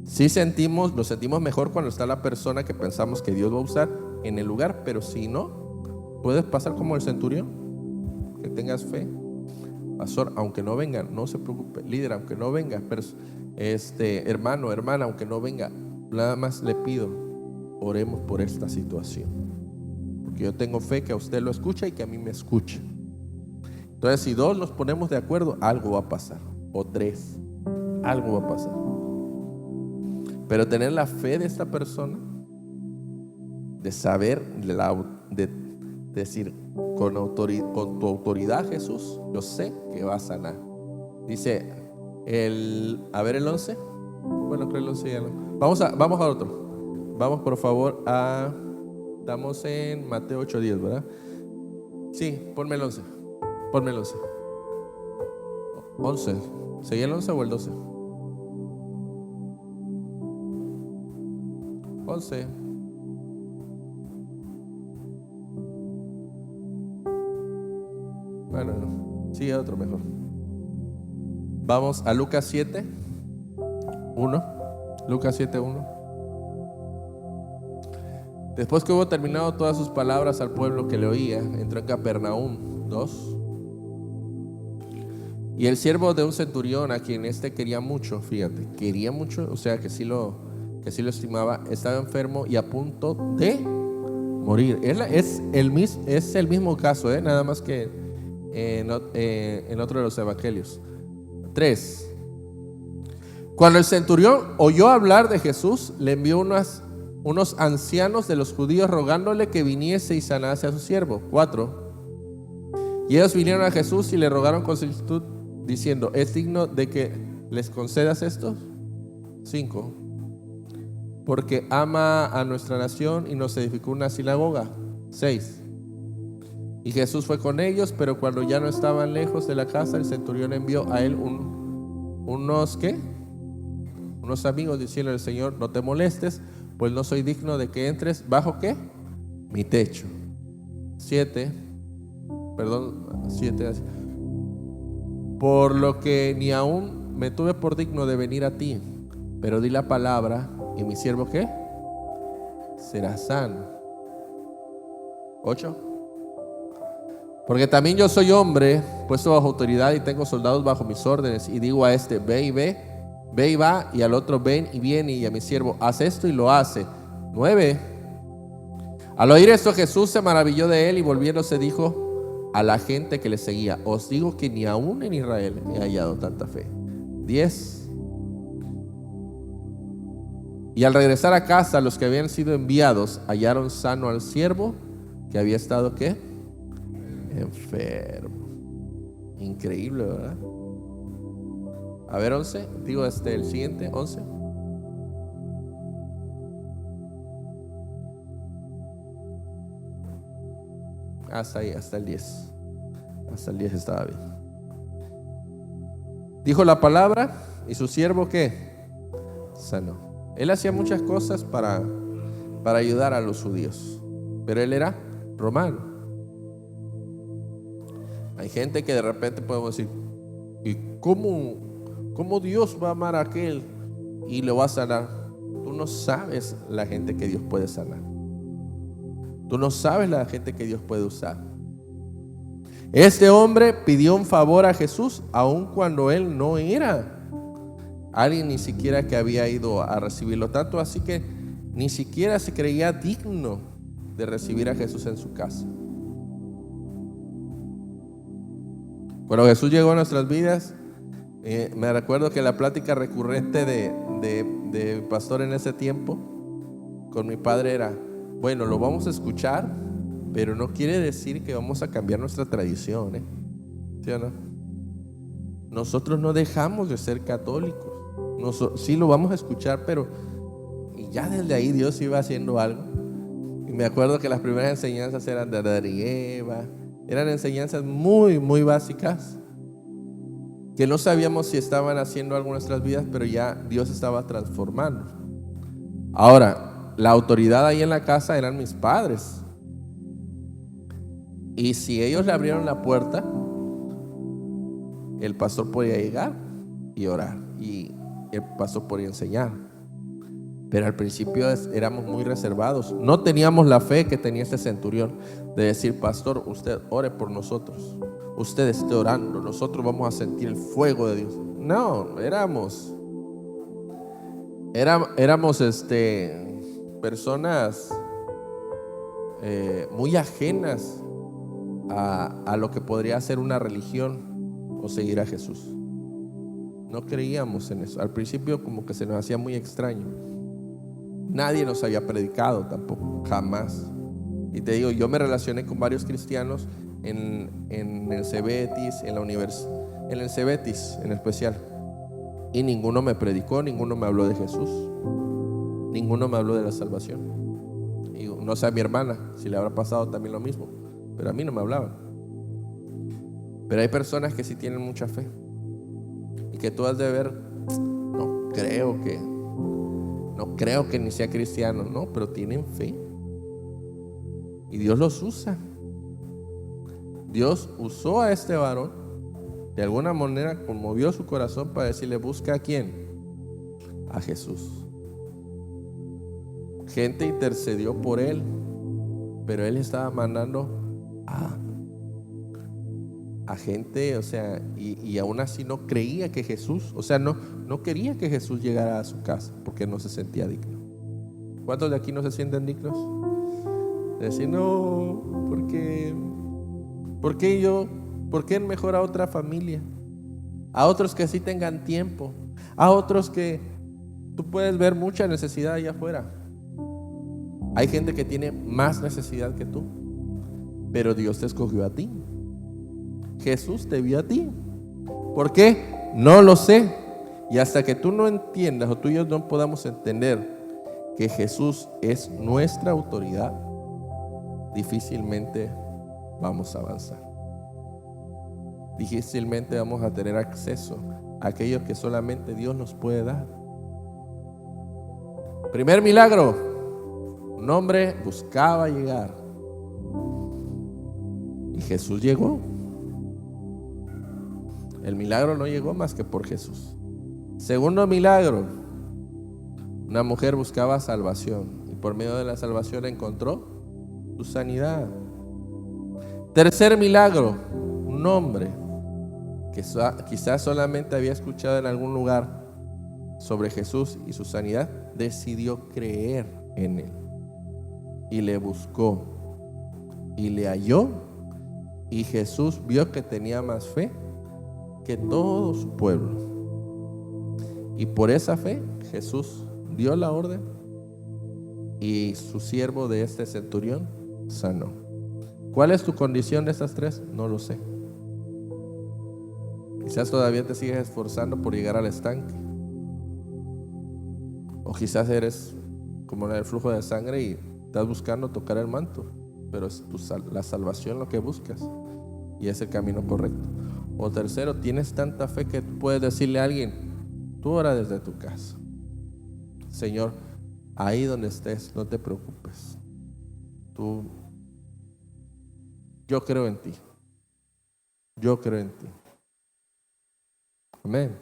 Sí lo sentimos mejor cuando está la persona que pensamos que Dios va a usar en el lugar, pero si no, puedes pasar como el centurión, que tengas fe. Pastor, aunque no venga, no se preocupe. Líder, aunque no venga, pero hermano, hermana, aunque no venga, nada más le pido, oremos por esta situación, porque yo tengo fe que a usted lo escucha y que a mí me escucha. Entonces, si 2 nos ponemos de acuerdo, algo va a pasar, o 3, algo va a pasar. Pero tener la fe de esta persona, de saber, de decir con tu autoridad, Jesús, yo sé que va a sanar. Dice el 11. Bueno, creo el 11 ya no. Vamos a otro. Vamos por favor estamos en Mateo 8:10, ¿verdad? Sí, ponme el 11. 11. ¿Seguía el 11 o el 12? 11. Bueno, no. Sigue otro mejor. Vamos a Lucas 7:1. Lucas 7:1. Después que hubo terminado todas sus palabras al pueblo que le oía, entró en Capernaum. 2. Y el siervo de un centurión, a quien quería mucho, fíjate, quería mucho, o sea que sí lo estimaba, estaba enfermo y a punto de morir. Es el mismo caso, nada más que en otro de los evangelios. 3. Cuando el centurión oyó hablar de Jesús, le envió unos ancianos de los judíos rogándole que viniese y sanase a su siervo. 4. Y ellos vinieron a Jesús y le rogaron con solicitud, diciendo: ¿es digno de que les concedas esto? 5. Porque ama a nuestra nación y nos edificó una sinagoga. 6. Y Jesús fue con ellos, pero cuando ya no estaban lejos de la casa, el centurión envió a él unos amigos, diciéndole: Señor, no te molestes, pues no soy digno de que entres bajo ¿qué? Mi techo. 7. Por lo que ni aún me tuve por digno de venir a ti, pero di la palabra y mi siervo ¿qué? Será sano. 8. Porque también yo soy hombre puesto bajo autoridad y tengo soldados bajo mis órdenes, y digo a este: ve y va, y al otro: ven y viene, y a mi siervo: haz esto, y lo hace. 9. Al oír esto, Jesús se maravilló de él y volviéndose dijo a la gente que le seguía: os digo que ni aún en Israel he hallado tanta fe. 10. Y al regresar a casa, los que habían sido enviados hallaron sano al siervo que había estado ¿qué? Enfermo. Increíble, ¿verdad? A ver, 11. Digo el siguiente, 11. Hasta ahí, hasta el 10. Hasta el 10 estaba bien. Dijo la palabra y su siervo ¿qué? Sanó. Él hacía muchas cosas para ayudar a los judíos, pero él era romano. Hay gente que de repente podemos decir: ¿y cómo Dios va a amar a aquel y lo va a sanar? Tú no sabes la gente que Dios puede sanar. Tú no sabes la gente que Dios puede usar. Este hombre pidió un favor a Jesús aun cuando él no era alguien ni siquiera que había ido a recibirlo, tanto así que ni siquiera se creía digno de recibir a Jesús en su casa. Cuando Jesús llegó a nuestras vidas, me recuerdo que la plática recurrente de pastor en ese tiempo con mi padre era: bueno, lo vamos a escuchar, pero no quiere decir que vamos a cambiar nuestra tradición, ¿sí o no? Nosotros no dejamos de ser católicos. Sí lo vamos a escuchar, pero y ya desde ahí Dios iba haciendo algo. Y me acuerdo que las primeras enseñanzas eran de Adán y Eva. Eran enseñanzas muy, muy básicas que no sabíamos si estaban haciendo algo en nuestras vidas, pero ya Dios estaba transformando. Ahora, la autoridad ahí en la casa eran mis padres. Y si ellos le abrieron la puerta, el pastor podía llegar y orar, y el pastor podía enseñar. Pero al principio éramos muy reservados. No teníamos la fe que tenía este centurión de decir: pastor, usted ore por nosotros, usted esté orando, nosotros vamos a sentir el fuego de Dios. No, éramos personas muy ajenas a lo que podría ser una religión o seguir a Jesús. No creíamos en eso. Al principio como que se nos hacía muy extraño. Nadie nos había predicado tampoco, jamás. Y te digo, yo me relacioné con varios cristianos en el Cebetis, en el Cebetis en especial, y ninguno me predicó, ninguno me habló de Jesús, ninguno me habló de la salvación. Y no sé a mi hermana si le habrá pasado también lo mismo, pero a mí no me hablaban. Pero hay personas que sí tienen mucha fe y que tú has de ver: no creo que ni sea cristiano, no, pero tienen fe y Dios los usa. Dios usó a este varón, de alguna manera conmovió su corazón para decirle: busca a quién, a Jesús. Gente intercedió por él, pero él estaba mandando a gente, o sea, y aún así no creía que Jesús, o sea, no quería que Jesús llegara a su casa porque no se sentía digno. ¿Cuántos de aquí no se sienten dignos? De decir, no, ¿por qué yo? ¿Por qué mejor a otra familia? A otros que sí tengan tiempo, a otros que tú puedes ver mucha necesidad allá afuera. Hay gente que tiene más necesidad que tú, pero Dios te escogió a ti. Jesús te vio a ti. ¿Por qué? No lo sé. Y hasta que tú no entiendas, o tú y yo no podamos entender que Jesús es nuestra autoridad, difícilmente vamos a avanzar. Difícilmente vamos a tener acceso a aquello que solamente Dios nos puede dar. Primer milagro: un hombre buscaba llegar y Jesús llegó. El milagro no llegó más que por Jesús. Segundo milagro: una mujer buscaba salvación y por medio de la salvación encontró su sanidad. Tercer milagro: un hombre que quizás solamente había escuchado en algún lugar sobre Jesús y su sanidad, decidió creer en él y le buscó y le halló, y Jesús vio que tenía más fe que todo su pueblo, y por esa fe Jesús dio la orden y su siervo de este centurión sanó. ¿Cuál es tu condición de estas tres? No lo sé. Quizás todavía te sigues esforzando por llegar al estanque, o quizás eres como en el flujo de sangre y estás buscando tocar el manto, pero es la salvación lo que buscas y es el camino correcto. O tercero, tienes tanta fe que puedes decirle a alguien: tú ora desde tu casa. Señor, ahí donde estés, no te preocupes. Yo creo en ti. Yo creo en ti. Amén.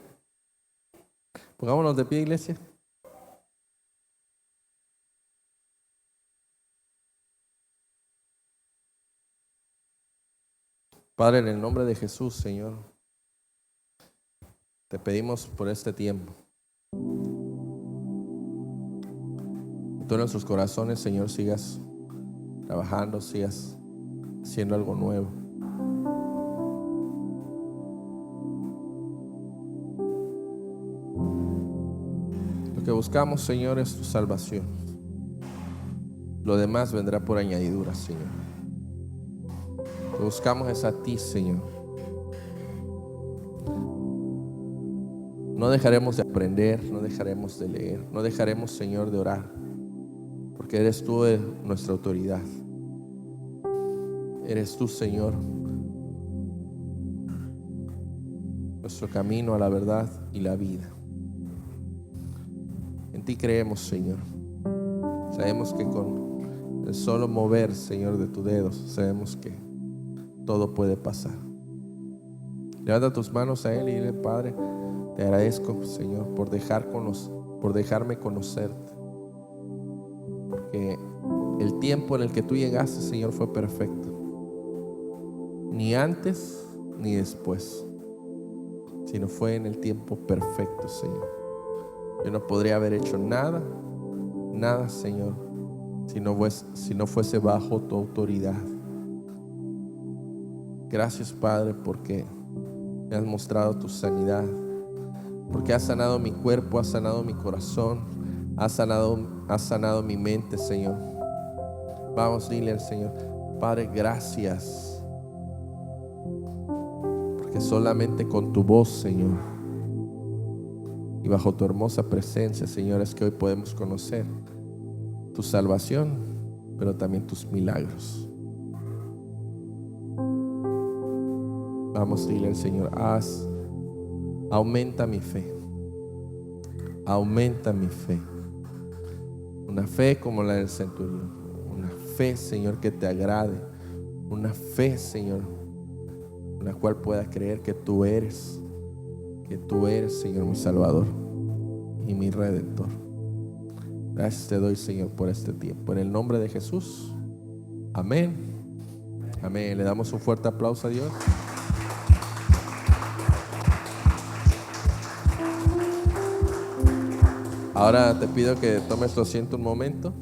Pongámonos de pie, iglesia. Padre, en el nombre de Jesús, Señor, te pedimos por este tiempo. Que tú en nuestros corazones, Señor, sigas trabajando, sigas haciendo algo nuevo. Lo que buscamos, Señor, es tu salvación. Lo demás vendrá por añadidura, Señor. Lo que buscamos es a ti, Señor. No dejaremos de aprender, no dejaremos de leer, no dejaremos, Señor, de orar, porque eres tú nuestra autoridad. Eres tú, Señor, nuestro camino a la verdad y la vida. En ti creemos, Señor. Sabemos que con el solo mover, Señor, de tus dedos, sabemos que todo puede pasar. Levanta tus manos a Él y dile: Padre, te agradezco, Señor, por dejarme conocerte. Porque el tiempo en el que tú llegaste, Señor, fue perfecto. Ni antes ni después, sino fue en el tiempo perfecto, Señor. Yo no podría haber hecho nada, Señor, si no fuese bajo tu autoridad. Gracias, Padre, porque me has mostrado tu sanidad, porque has sanado mi cuerpo, has sanado mi corazón, has sanado mi mente, Señor. Vamos, dile al Señor: Padre, gracias, porque solamente con tu voz, Señor, y bajo tu hermosa presencia, Señor, es que hoy podemos conocer tu salvación, pero también tus milagros. Vamos, dile al Señor: aumenta mi fe. Aumenta mi fe. Una fe como la del centurión. Una fe, Señor, que te agrade. Una fe, Señor, en la cual pueda creer que tú eres, Señor, mi Salvador y mi Redentor. Gracias te doy, Señor, por este tiempo. En el nombre de Jesús. Amén. Amén. Le damos un fuerte aplauso a Dios. Ahora te pido que tomes tu asiento un momento.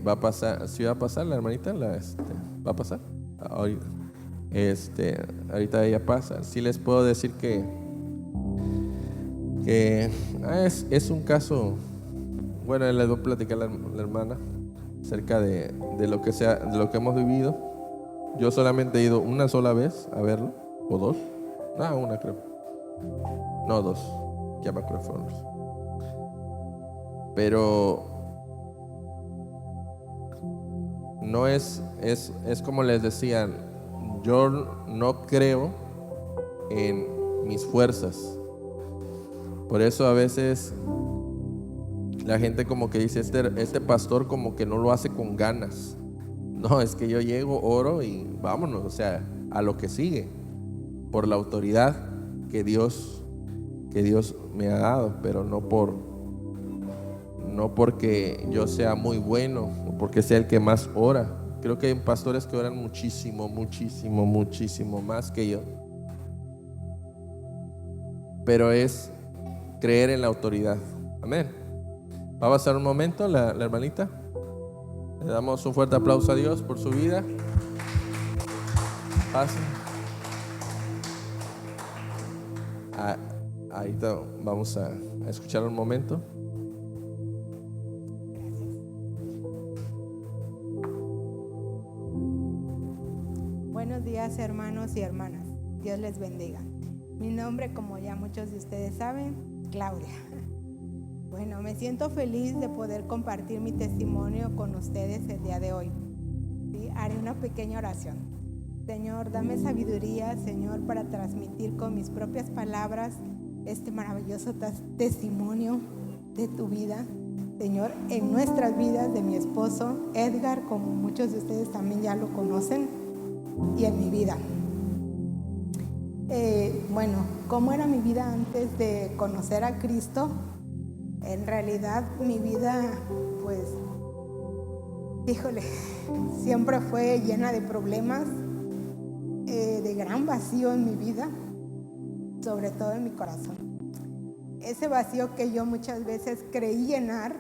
Va a pasar, ¿sí va a pasar la hermanita? ¿Va a pasar? Ahorita ella pasa. Sí les puedo decir que es un caso. Bueno, les voy a platicar a la hermana acerca de lo que hemos vivido. Yo solamente he ido una sola vez a verlo, o dos. Una creo. No, dos. Ya me acuerdo, fueron dos. Pero no es como les decía, yo no creo en mis fuerzas. Por eso a veces la gente como que dice, este pastor como que no lo hace con ganas. No, es que yo llego, oro y vámonos, o sea, a lo que sigue, por la autoridad que Dios me ha dado, pero no porque yo sea muy bueno o porque sea el que más ora. Creo que hay pastores que oran muchísimo más que yo. Pero es creer en la autoridad. Amén. Va a pasar un momento la hermanita. Le damos un fuerte aplauso a Dios por su vida. Pase. Ahorita vamos a escuchar un momento. Buenos días, hermanos y hermanas. Dios les bendiga. Mi nombre, como ya muchos de ustedes saben, Claudia. Bueno, me siento feliz de poder compartir mi testimonio con ustedes el día de hoy. ¿Sí? Haré una pequeña oración. Señor, dame sabiduría, Señor, para transmitir con mis propias palabras este maravilloso testimonio de tu vida, Señor, en nuestras vidas, de mi esposo Edgar, como muchos de ustedes también ya lo conocen, y en mi vida. Bueno, ¿cómo era mi vida antes de conocer a Cristo? En realidad mi vida, pues, híjole, siempre fue llena de problemas, de gran vacío en mi vida, sobre todo en mi corazón. Ese vacío que yo muchas veces creí llenar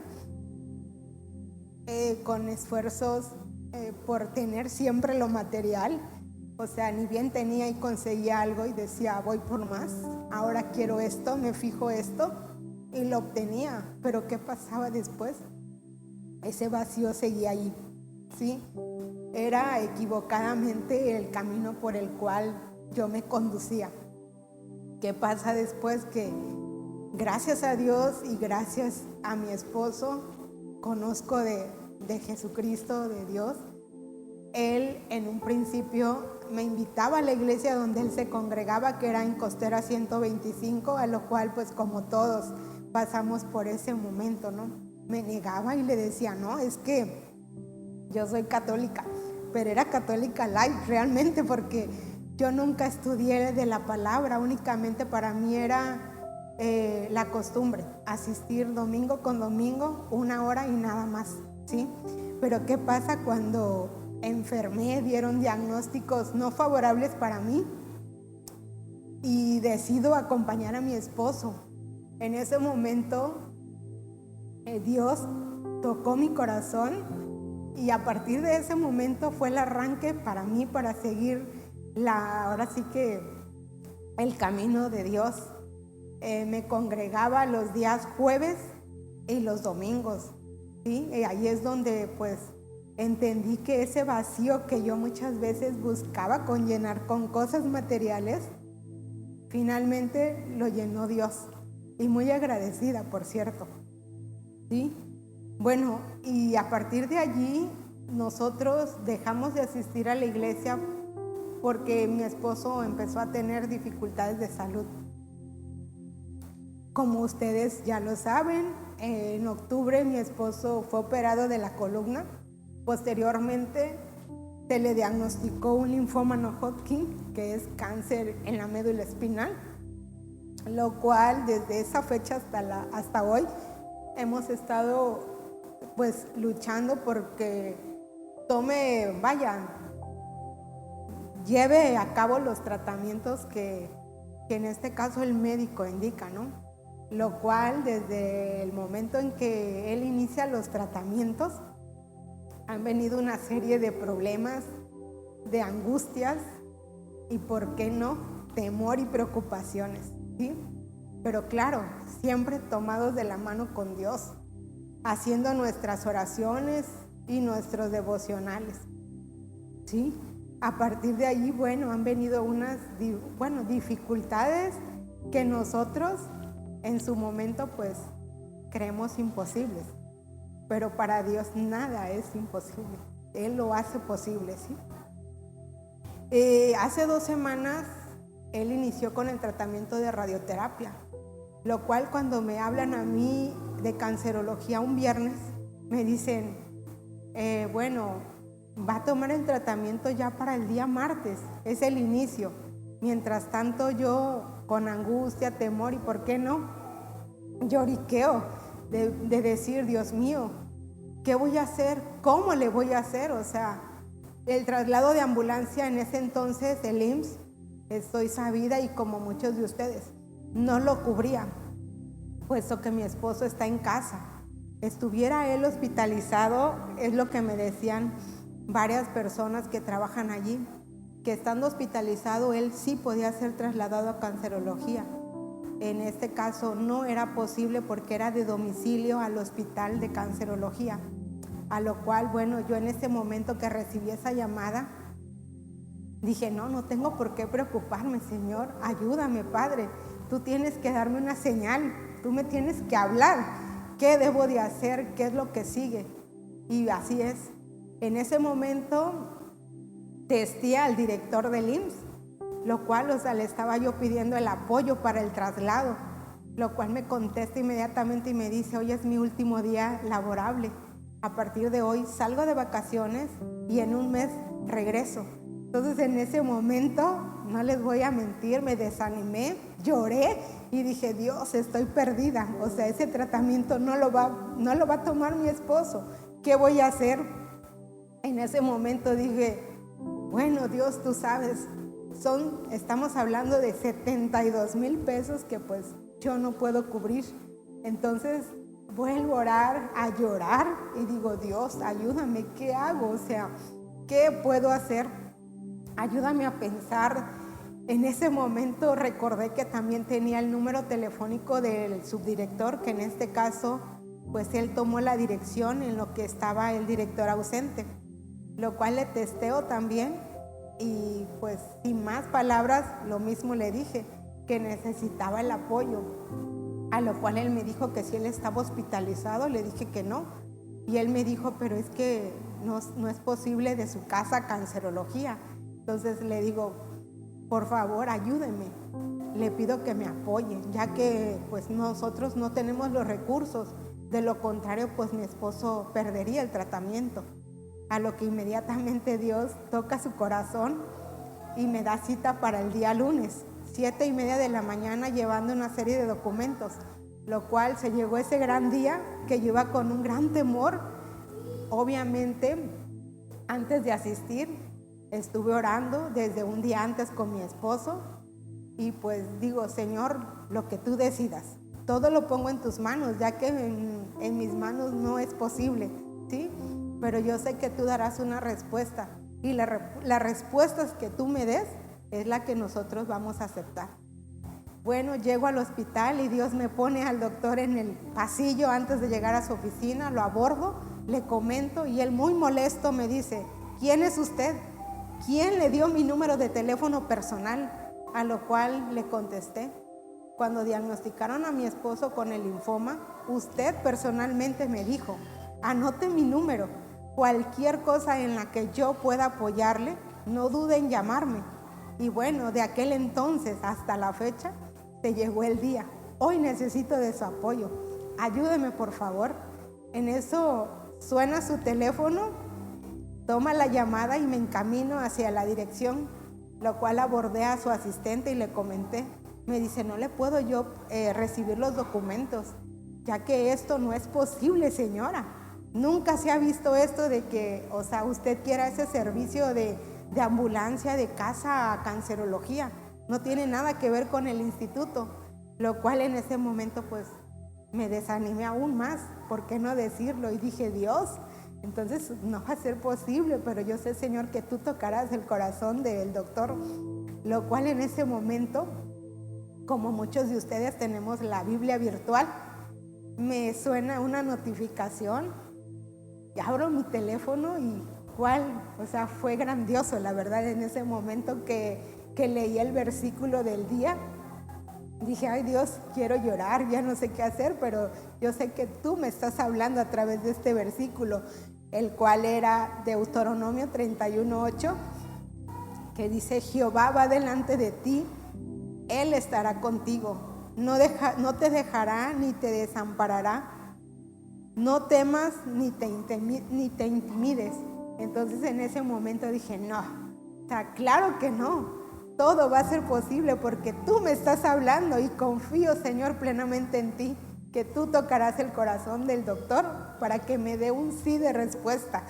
con esfuerzos por tener siempre lo material. O sea, ni bien tenía y conseguía algo y decía, voy por más, ahora quiero esto, me fijo esto, y lo obtenía. Pero ¿qué pasaba después? Ese vacío seguía ahí, ¿sí? Era equivocadamente el camino por el cual yo me conducía. ¿Qué pasa después? Que gracias a Dios y gracias a mi esposo conozco de Jesucristo, de Dios. Él en un principio me invitaba a la iglesia donde él se congregaba, que era en Costera 125, a lo cual pues como todos pasamos por ese momento, ¿no? Me negaba y le decía, no, es que yo soy católica, pero era católica light realmente, porque yo nunca estudié de la palabra, únicamente para mí era la costumbre, asistir domingo con domingo, 1 hora y nada más, ¿sí? Pero ¿qué pasa cuando enfermé, dieron diagnósticos no favorables para mí y decido acompañar a mi esposo? En ese momento Dios tocó mi corazón y a partir de ese momento fue el arranque para mí para seguir ahora sí que el camino de Dios. Me congregaba los días jueves y los domingos, ¿sí? Y ahí es donde pues entendí que ese vacío que yo muchas veces buscaba con llenar con cosas materiales, finalmente lo llenó Dios. Y muy agradecida, por cierto, ¿sí? Bueno, y a partir de allí nosotros dejamos de asistir a la iglesia porque mi esposo empezó a tener dificultades de salud. Como ustedes ya lo saben, en octubre mi esposo fue operado de la columna. Posteriormente se le diagnosticó un linfoma no Hodgkin, que es cáncer en la médula espinal, lo cual desde esa fecha hasta hoy hemos estado pues luchando porque lleve a cabo los tratamientos que en este caso el médico indica, ¿no? Lo cual desde el momento en que él inicia los tratamientos han venido una serie de problemas, de angustias y, ¿por qué no?, temor y preocupaciones, ¿sí? Pero claro, siempre tomados de la mano con Dios, haciendo nuestras oraciones y nuestros devocionales, ¿sí? A partir de allí, han venido unas dificultades que nosotros en su momento pues creemos imposibles, pero para Dios nada es imposible. Él lo hace posible, ¿sí? Hace 2 semanas él inició con el tratamiento de radioterapia, lo cual cuando me hablan a mí de cancerología un viernes, me dicen, va a tomar el tratamiento ya para el día martes, es el inicio. Mientras tanto yo con angustia, temor y, ¿por qué no?, lloriqueo de decir, Dios mío, ¿qué voy a hacer? ¿Cómo le voy a hacer? O sea, el traslado de ambulancia en ese entonces, el IMSS, estoy sabida y como muchos de ustedes, no lo cubría, puesto que mi esposo está en casa. Estuviera él hospitalizado, es lo que me decían varias personas que trabajan allí, que estando hospitalizado él sí podía ser trasladado a cancerología. En este caso no era posible porque era de domicilio al hospital de cancerología, a lo cual, yo en ese momento que recibí esa llamada, dije, no tengo por qué preocuparme, Señor, ayúdame, Padre, tú tienes que darme una señal, tú me tienes que hablar, ¿qué debo de hacer? ¿Qué es lo que sigue? Y así es. En ese momento testé al director del IMSS, lo cual, le estaba yo pidiendo el apoyo para el traslado, lo cual me contesta inmediatamente y me dice, hoy es mi último día laborable, a partir de hoy salgo de vacaciones y en un mes regreso. Entonces en ese momento, no les voy a mentir, me desanimé, lloré y dije, Dios, estoy perdida, o sea, ese tratamiento no lo va a tomar mi esposo, ¿qué voy a hacer? En ese momento dije, Dios, tú sabes, estamos hablando de 72,000 pesos que pues yo no puedo cubrir. Entonces vuelvo a orar, a llorar y digo, Dios, ayúdame, ¿qué hago? O sea, ¿qué puedo hacer? Ayúdame a pensar. En ese momento recordé que también tenía el número telefónico del subdirector, que en este caso pues él tomó la dirección en lo que estaba el director ausente, lo cual le testeo también. Y pues sin más palabras, lo mismo le dije, que necesitaba el apoyo, a lo cual él me dijo que si él estaba hospitalizado. Le dije que no, y él me dijo, pero es que no es posible de su casa a cancerología. Entonces le digo, por favor, ayúdeme, le pido que me apoye, ya que pues nosotros no tenemos los recursos, de lo contrario pues mi esposo perdería el tratamiento. A lo que inmediatamente Dios toca su corazón y me da cita para el día lunes, 7:30 de la mañana, llevando una serie de documentos, lo cual se llegó ese gran día que yo iba con un gran temor. Obviamente, antes de asistir, estuve orando desde un día antes con mi esposo y pues digo, Señor, lo que tú decidas, todo lo pongo en tus manos, ya que en mis manos no es posible, ¿sí? Pero yo sé que tú darás una respuesta y la respuesta que tú me des es la que nosotros vamos a aceptar. Llego al hospital y Dios me pone al doctor en el pasillo antes de llegar a su oficina, lo abordo, le comento y él muy molesto me dice, ¿quién es usted? ¿Quién le dio mi número de teléfono personal? A lo cual le contesté, cuando diagnosticaron a mi esposo con el linfoma, usted personalmente me dijo, anote mi número, cualquier cosa en la que yo pueda apoyarle, no dude en llamarme. Y de aquel entonces hasta la fecha, se llegó el día. Hoy necesito de su apoyo. Ayúdeme, por favor. En eso suena su teléfono, toma la llamada y me encamino hacia la dirección, lo cual abordé a su asistente y le comenté. Me dice, no le puedo yo recibir los documentos. ya que esto no es posible, señora. Nunca se ha visto esto de que, o sea, usted quiera ese servicio de ambulancia de casa a cancerología. No tiene nada que ver con el instituto, lo cual en ese momento pues me desanimé aún más. ¿Por qué no decirlo? Y dije, Dios, entonces no va a ser posible, pero yo sé, Señor, que tú tocarás el corazón del doctor, lo cual en ese momento, como muchos de ustedes tenemos la Biblia virtual, me suena una notificación y abro mi teléfono y o sea, fue grandioso, la verdad, en ese momento que leí el versículo del día. Dije, ay Dios, quiero llorar, ya no sé qué hacer, pero yo sé que tú me estás hablando a través de este versículo, el cual era Deuteronomio 31:8, que dice, Jehová va delante de ti, Él estará contigo, no te dejará ni te desamparará, no temas ni te intimides. Entonces en ese momento dije, no, está claro que no, todo va a ser posible porque tú me estás hablando y confío, Señor, plenamente en ti, que tú tocarás el corazón del doctor para que me dé un sí de respuesta.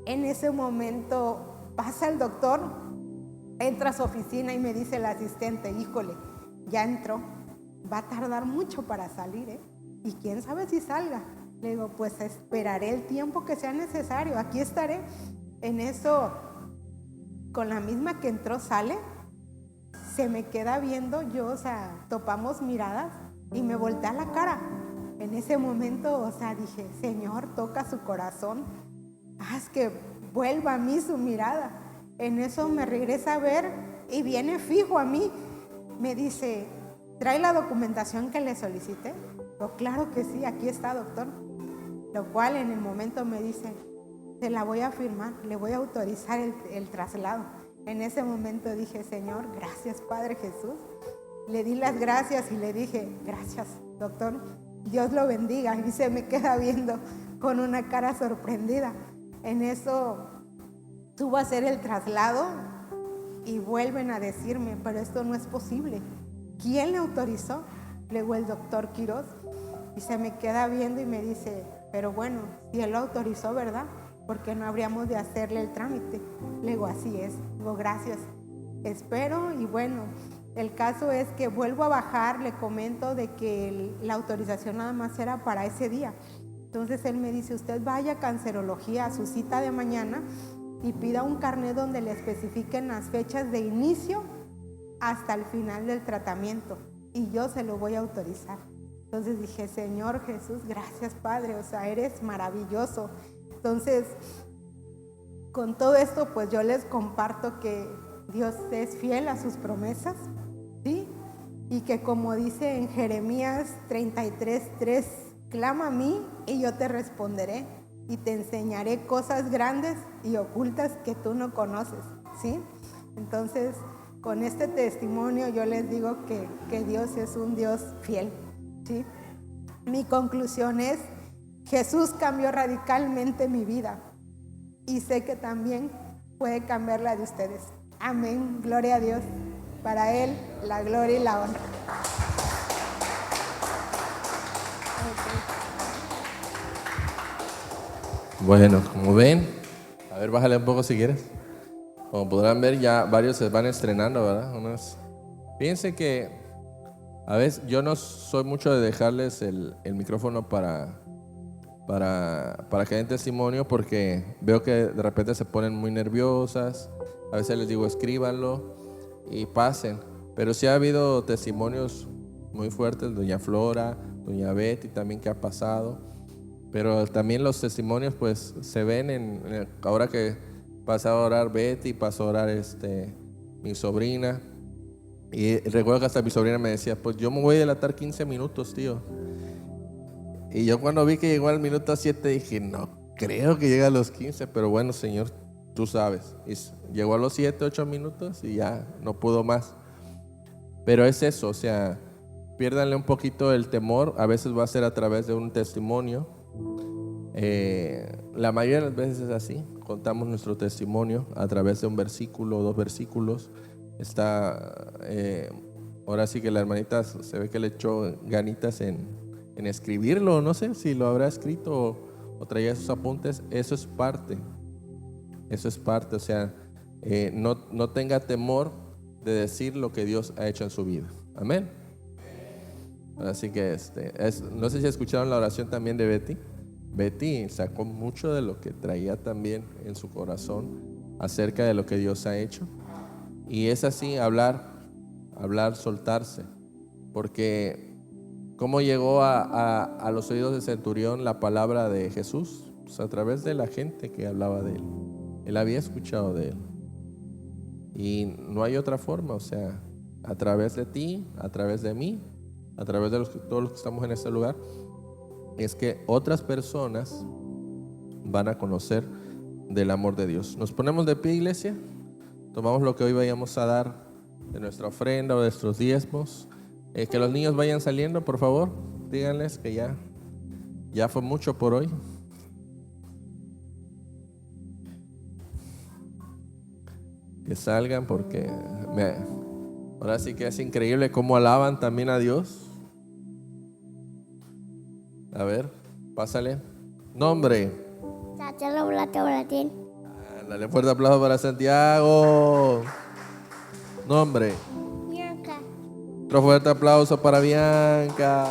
En ese momento pasa el doctor, entra a su oficina y me dice el asistente, híjole, ya entró, va a tardar mucho para salir, y quién sabe si salga. Le digo, pues esperaré el tiempo que sea necesario, aquí estaré. En eso, con la misma que entró, sale, se me queda viendo, yo, o sea, topamos miradas y me voltea la cara. En ese momento, o sea, dije, Señor, toca su corazón, haz que vuelva a mí su mirada. En eso me regresa a ver y viene fijo a mí. Me dice, ¿trae la documentación que le solicité? Yo, claro que sí, aquí está, doctor. Lo cual en el momento me dice, te la voy a firmar, le voy a autorizar el traslado. En ese momento dije, Señor, gracias Padre Jesús. Le di las gracias y le dije, gracias doctor, Dios lo bendiga. Y se me queda viendo con una cara sorprendida. En eso tuvo a hacer el traslado y vuelven a decirme, pero esto no es posible. ¿Quién le autorizó? Le digo, el doctor Quiroz. Y se me queda viendo y me dice, pero bueno, si él lo autorizó, ¿verdad? Porque no habríamos de hacerle el trámite. Le digo, así es. Le digo, gracias. Espero y bueno, el caso es que vuelvo a bajar, le comento de que la autorización nada más era para ese día. Entonces él me dice, usted vaya a cancerología a su cita de mañana y pida un carnet donde le especifiquen las fechas de inicio hasta el final del tratamiento y yo se lo voy a autorizar. Entonces dije, Señor Jesús, gracias Padre, o sea, eres maravilloso. Entonces, con todo esto, pues yo les comparto que Dios es fiel a sus promesas, ¿sí? Y que como dice en Jeremías 33:3, clama a mí y yo te responderé y te enseñaré cosas grandes y ocultas que tú no conoces, ¿sí? Entonces, con este testimonio yo les digo que Dios es un Dios fiel, ¿sí? Mi conclusión es, Jesús cambió radicalmente mi vida y sé que también puede cambiar la de ustedes. Amén, gloria a Dios. Para Él la gloria y la honra. Bueno, como ven, a ver, bájale un poco si quieres. Como podrán ver, ya varios se van estrenando, ¿verdad? Fíjense que a veces yo no soy mucho de dejarles el micrófono para que den testimonio, porque veo que de repente se ponen muy nerviosas. A veces les digo escríbanlo y pasen, pero sí ha habido testimonios muy fuertes, doña Flora, doña Betty también, que ha pasado, pero también los testimonios pues se ven ahora que pasa a orar Betty, pasó a orar mi sobrina, y recuerdo que hasta mi sobrina me decía, pues yo me voy a delatar 15 minutos, tío. Y yo cuando vi que llegó al minuto 7 dije, no creo que llegue a los 15, pero bueno, Señor, tú sabes. Y llegó a los 7, 8 minutos y ya no pudo más. Pero es eso, o sea, piérdanle un poquito el temor. A veces va a ser a través de un testimonio. La mayoría de las veces es así. Contamos nuestro testimonio a través de un versículo o 2 versículos. Ahora sí que la hermanita se ve que le echó ganitas en en escribirlo, no sé si lo habrá escrito o traía sus apuntes. Eso es parte, o sea, no tenga temor de decir lo que Dios ha hecho en su vida. Amén. Así que no sé si escucharon la oración también de Betty. Betty sacó mucho de lo que traía también en su corazón acerca de lo que Dios ha hecho. Y es así, hablar, soltarse. Porque ¿cómo llegó a los oídos del centurión la palabra de Jesús? Pues a través de la gente que hablaba de él. Él había escuchado de él. Y no hay otra forma, o sea, a través de ti, a través de mí, a través de todos los que estamos en este lugar, es que otras personas van a conocer del amor de Dios. Nos ponemos de pie, iglesia, tomamos lo que hoy vayamos a dar de nuestra ofrenda o de nuestros diezmos. Que los niños vayan saliendo, por favor, díganles que ya fue mucho por hoy. Que salgan porque ahora sí que es increíble cómo alaban también a Dios. A ver, pásale. Nombre. Dale fuerte aplauso para Santiago. Nombre. Bianca. Otro fuerte aplauso para Bianca.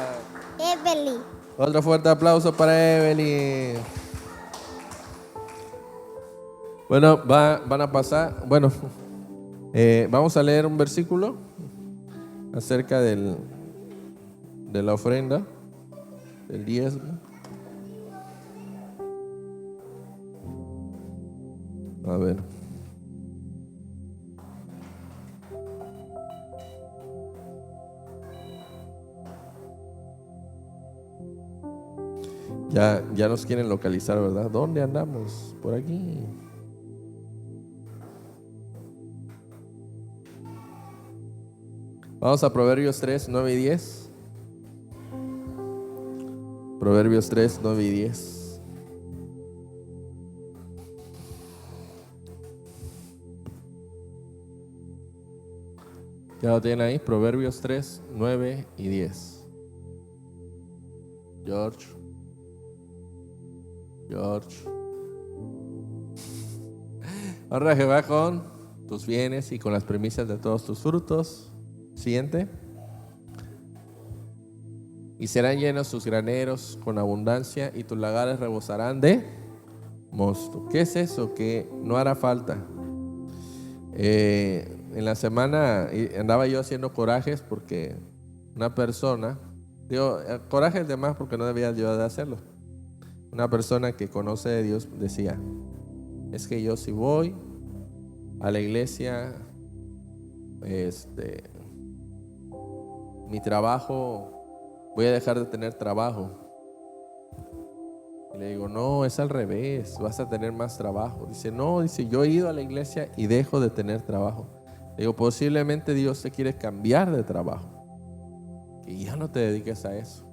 Evelyn. Otro fuerte aplauso para Evelyn. Bueno, van a pasar. Bueno, vamos a leer un versículo acerca de la ofrenda, del diezmo. A ver. Ya nos quieren localizar, ¿verdad? ¿Dónde andamos? Por aquí. Vamos a Proverbios 3, 9 y 10. Proverbios 3, 9 y 10. Ya lo tienen ahí, Proverbios 3, 9 y 10. George. Honra a Jehová con tus bienes y con las primicias de todos tus frutos. Siguiente. Y serán llenos tus graneros con abundancia y tus lagares rebosarán de mosto. ¿Qué es eso? Que no hará falta. En la semana andaba yo haciendo corajes porque una persona, corajes de más porque no debía yo de hacerlo. Una persona que conoce de Dios decía: es que yo si voy a la iglesia, mi trabajo, voy a dejar de tener trabajo. Y le digo: no, es al revés, vas a tener más trabajo. Dice: no, yo he ido a la iglesia y dejo de tener trabajo. Le digo: posiblemente Dios te quiere cambiar de trabajo, que ya no te dediques a eso.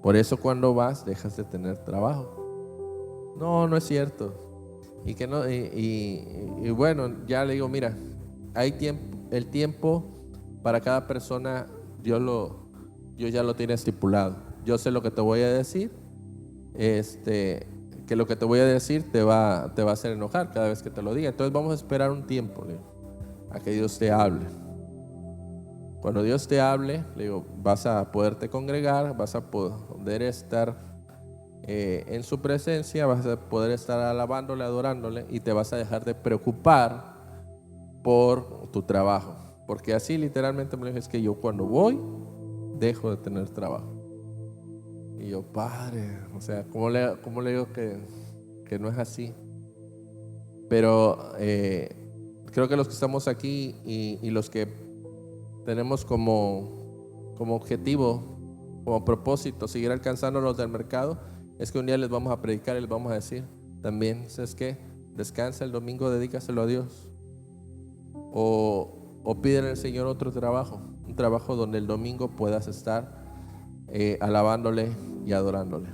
Por eso cuando vas dejas de tener trabajo. No es cierto. Y que no, y bueno, ya le digo: mira, hay tiempo, el tiempo para cada persona Dios ya lo tiene estipulado. Yo sé lo que te voy a decir, que lo que te voy a decir te va a hacer enojar cada vez que te lo diga. Entonces vamos a esperar un tiempo, le digo, a que Dios te hable. Cuando Dios te hable, le digo, vas a poderte congregar, vas a poder estar en su presencia, vas a poder estar alabándole, adorándole, y te vas a dejar de preocupar por tu trabajo. Porque así literalmente me dijo: es que yo cuando voy dejo de tener trabajo. Y yo: padre, o sea, ¿cómo le digo que no es así? Pero creo que los que estamos aquí y los que tenemos como objetivo, como propósito, seguir alcanzando los del mercado, es que un día les vamos a predicar y les vamos a decir también: ¿sabes qué? Descansa el domingo, dedícaselo a Dios. O pídele al Señor otro trabajo, un trabajo donde el domingo puedas estar alabándole y adorándole.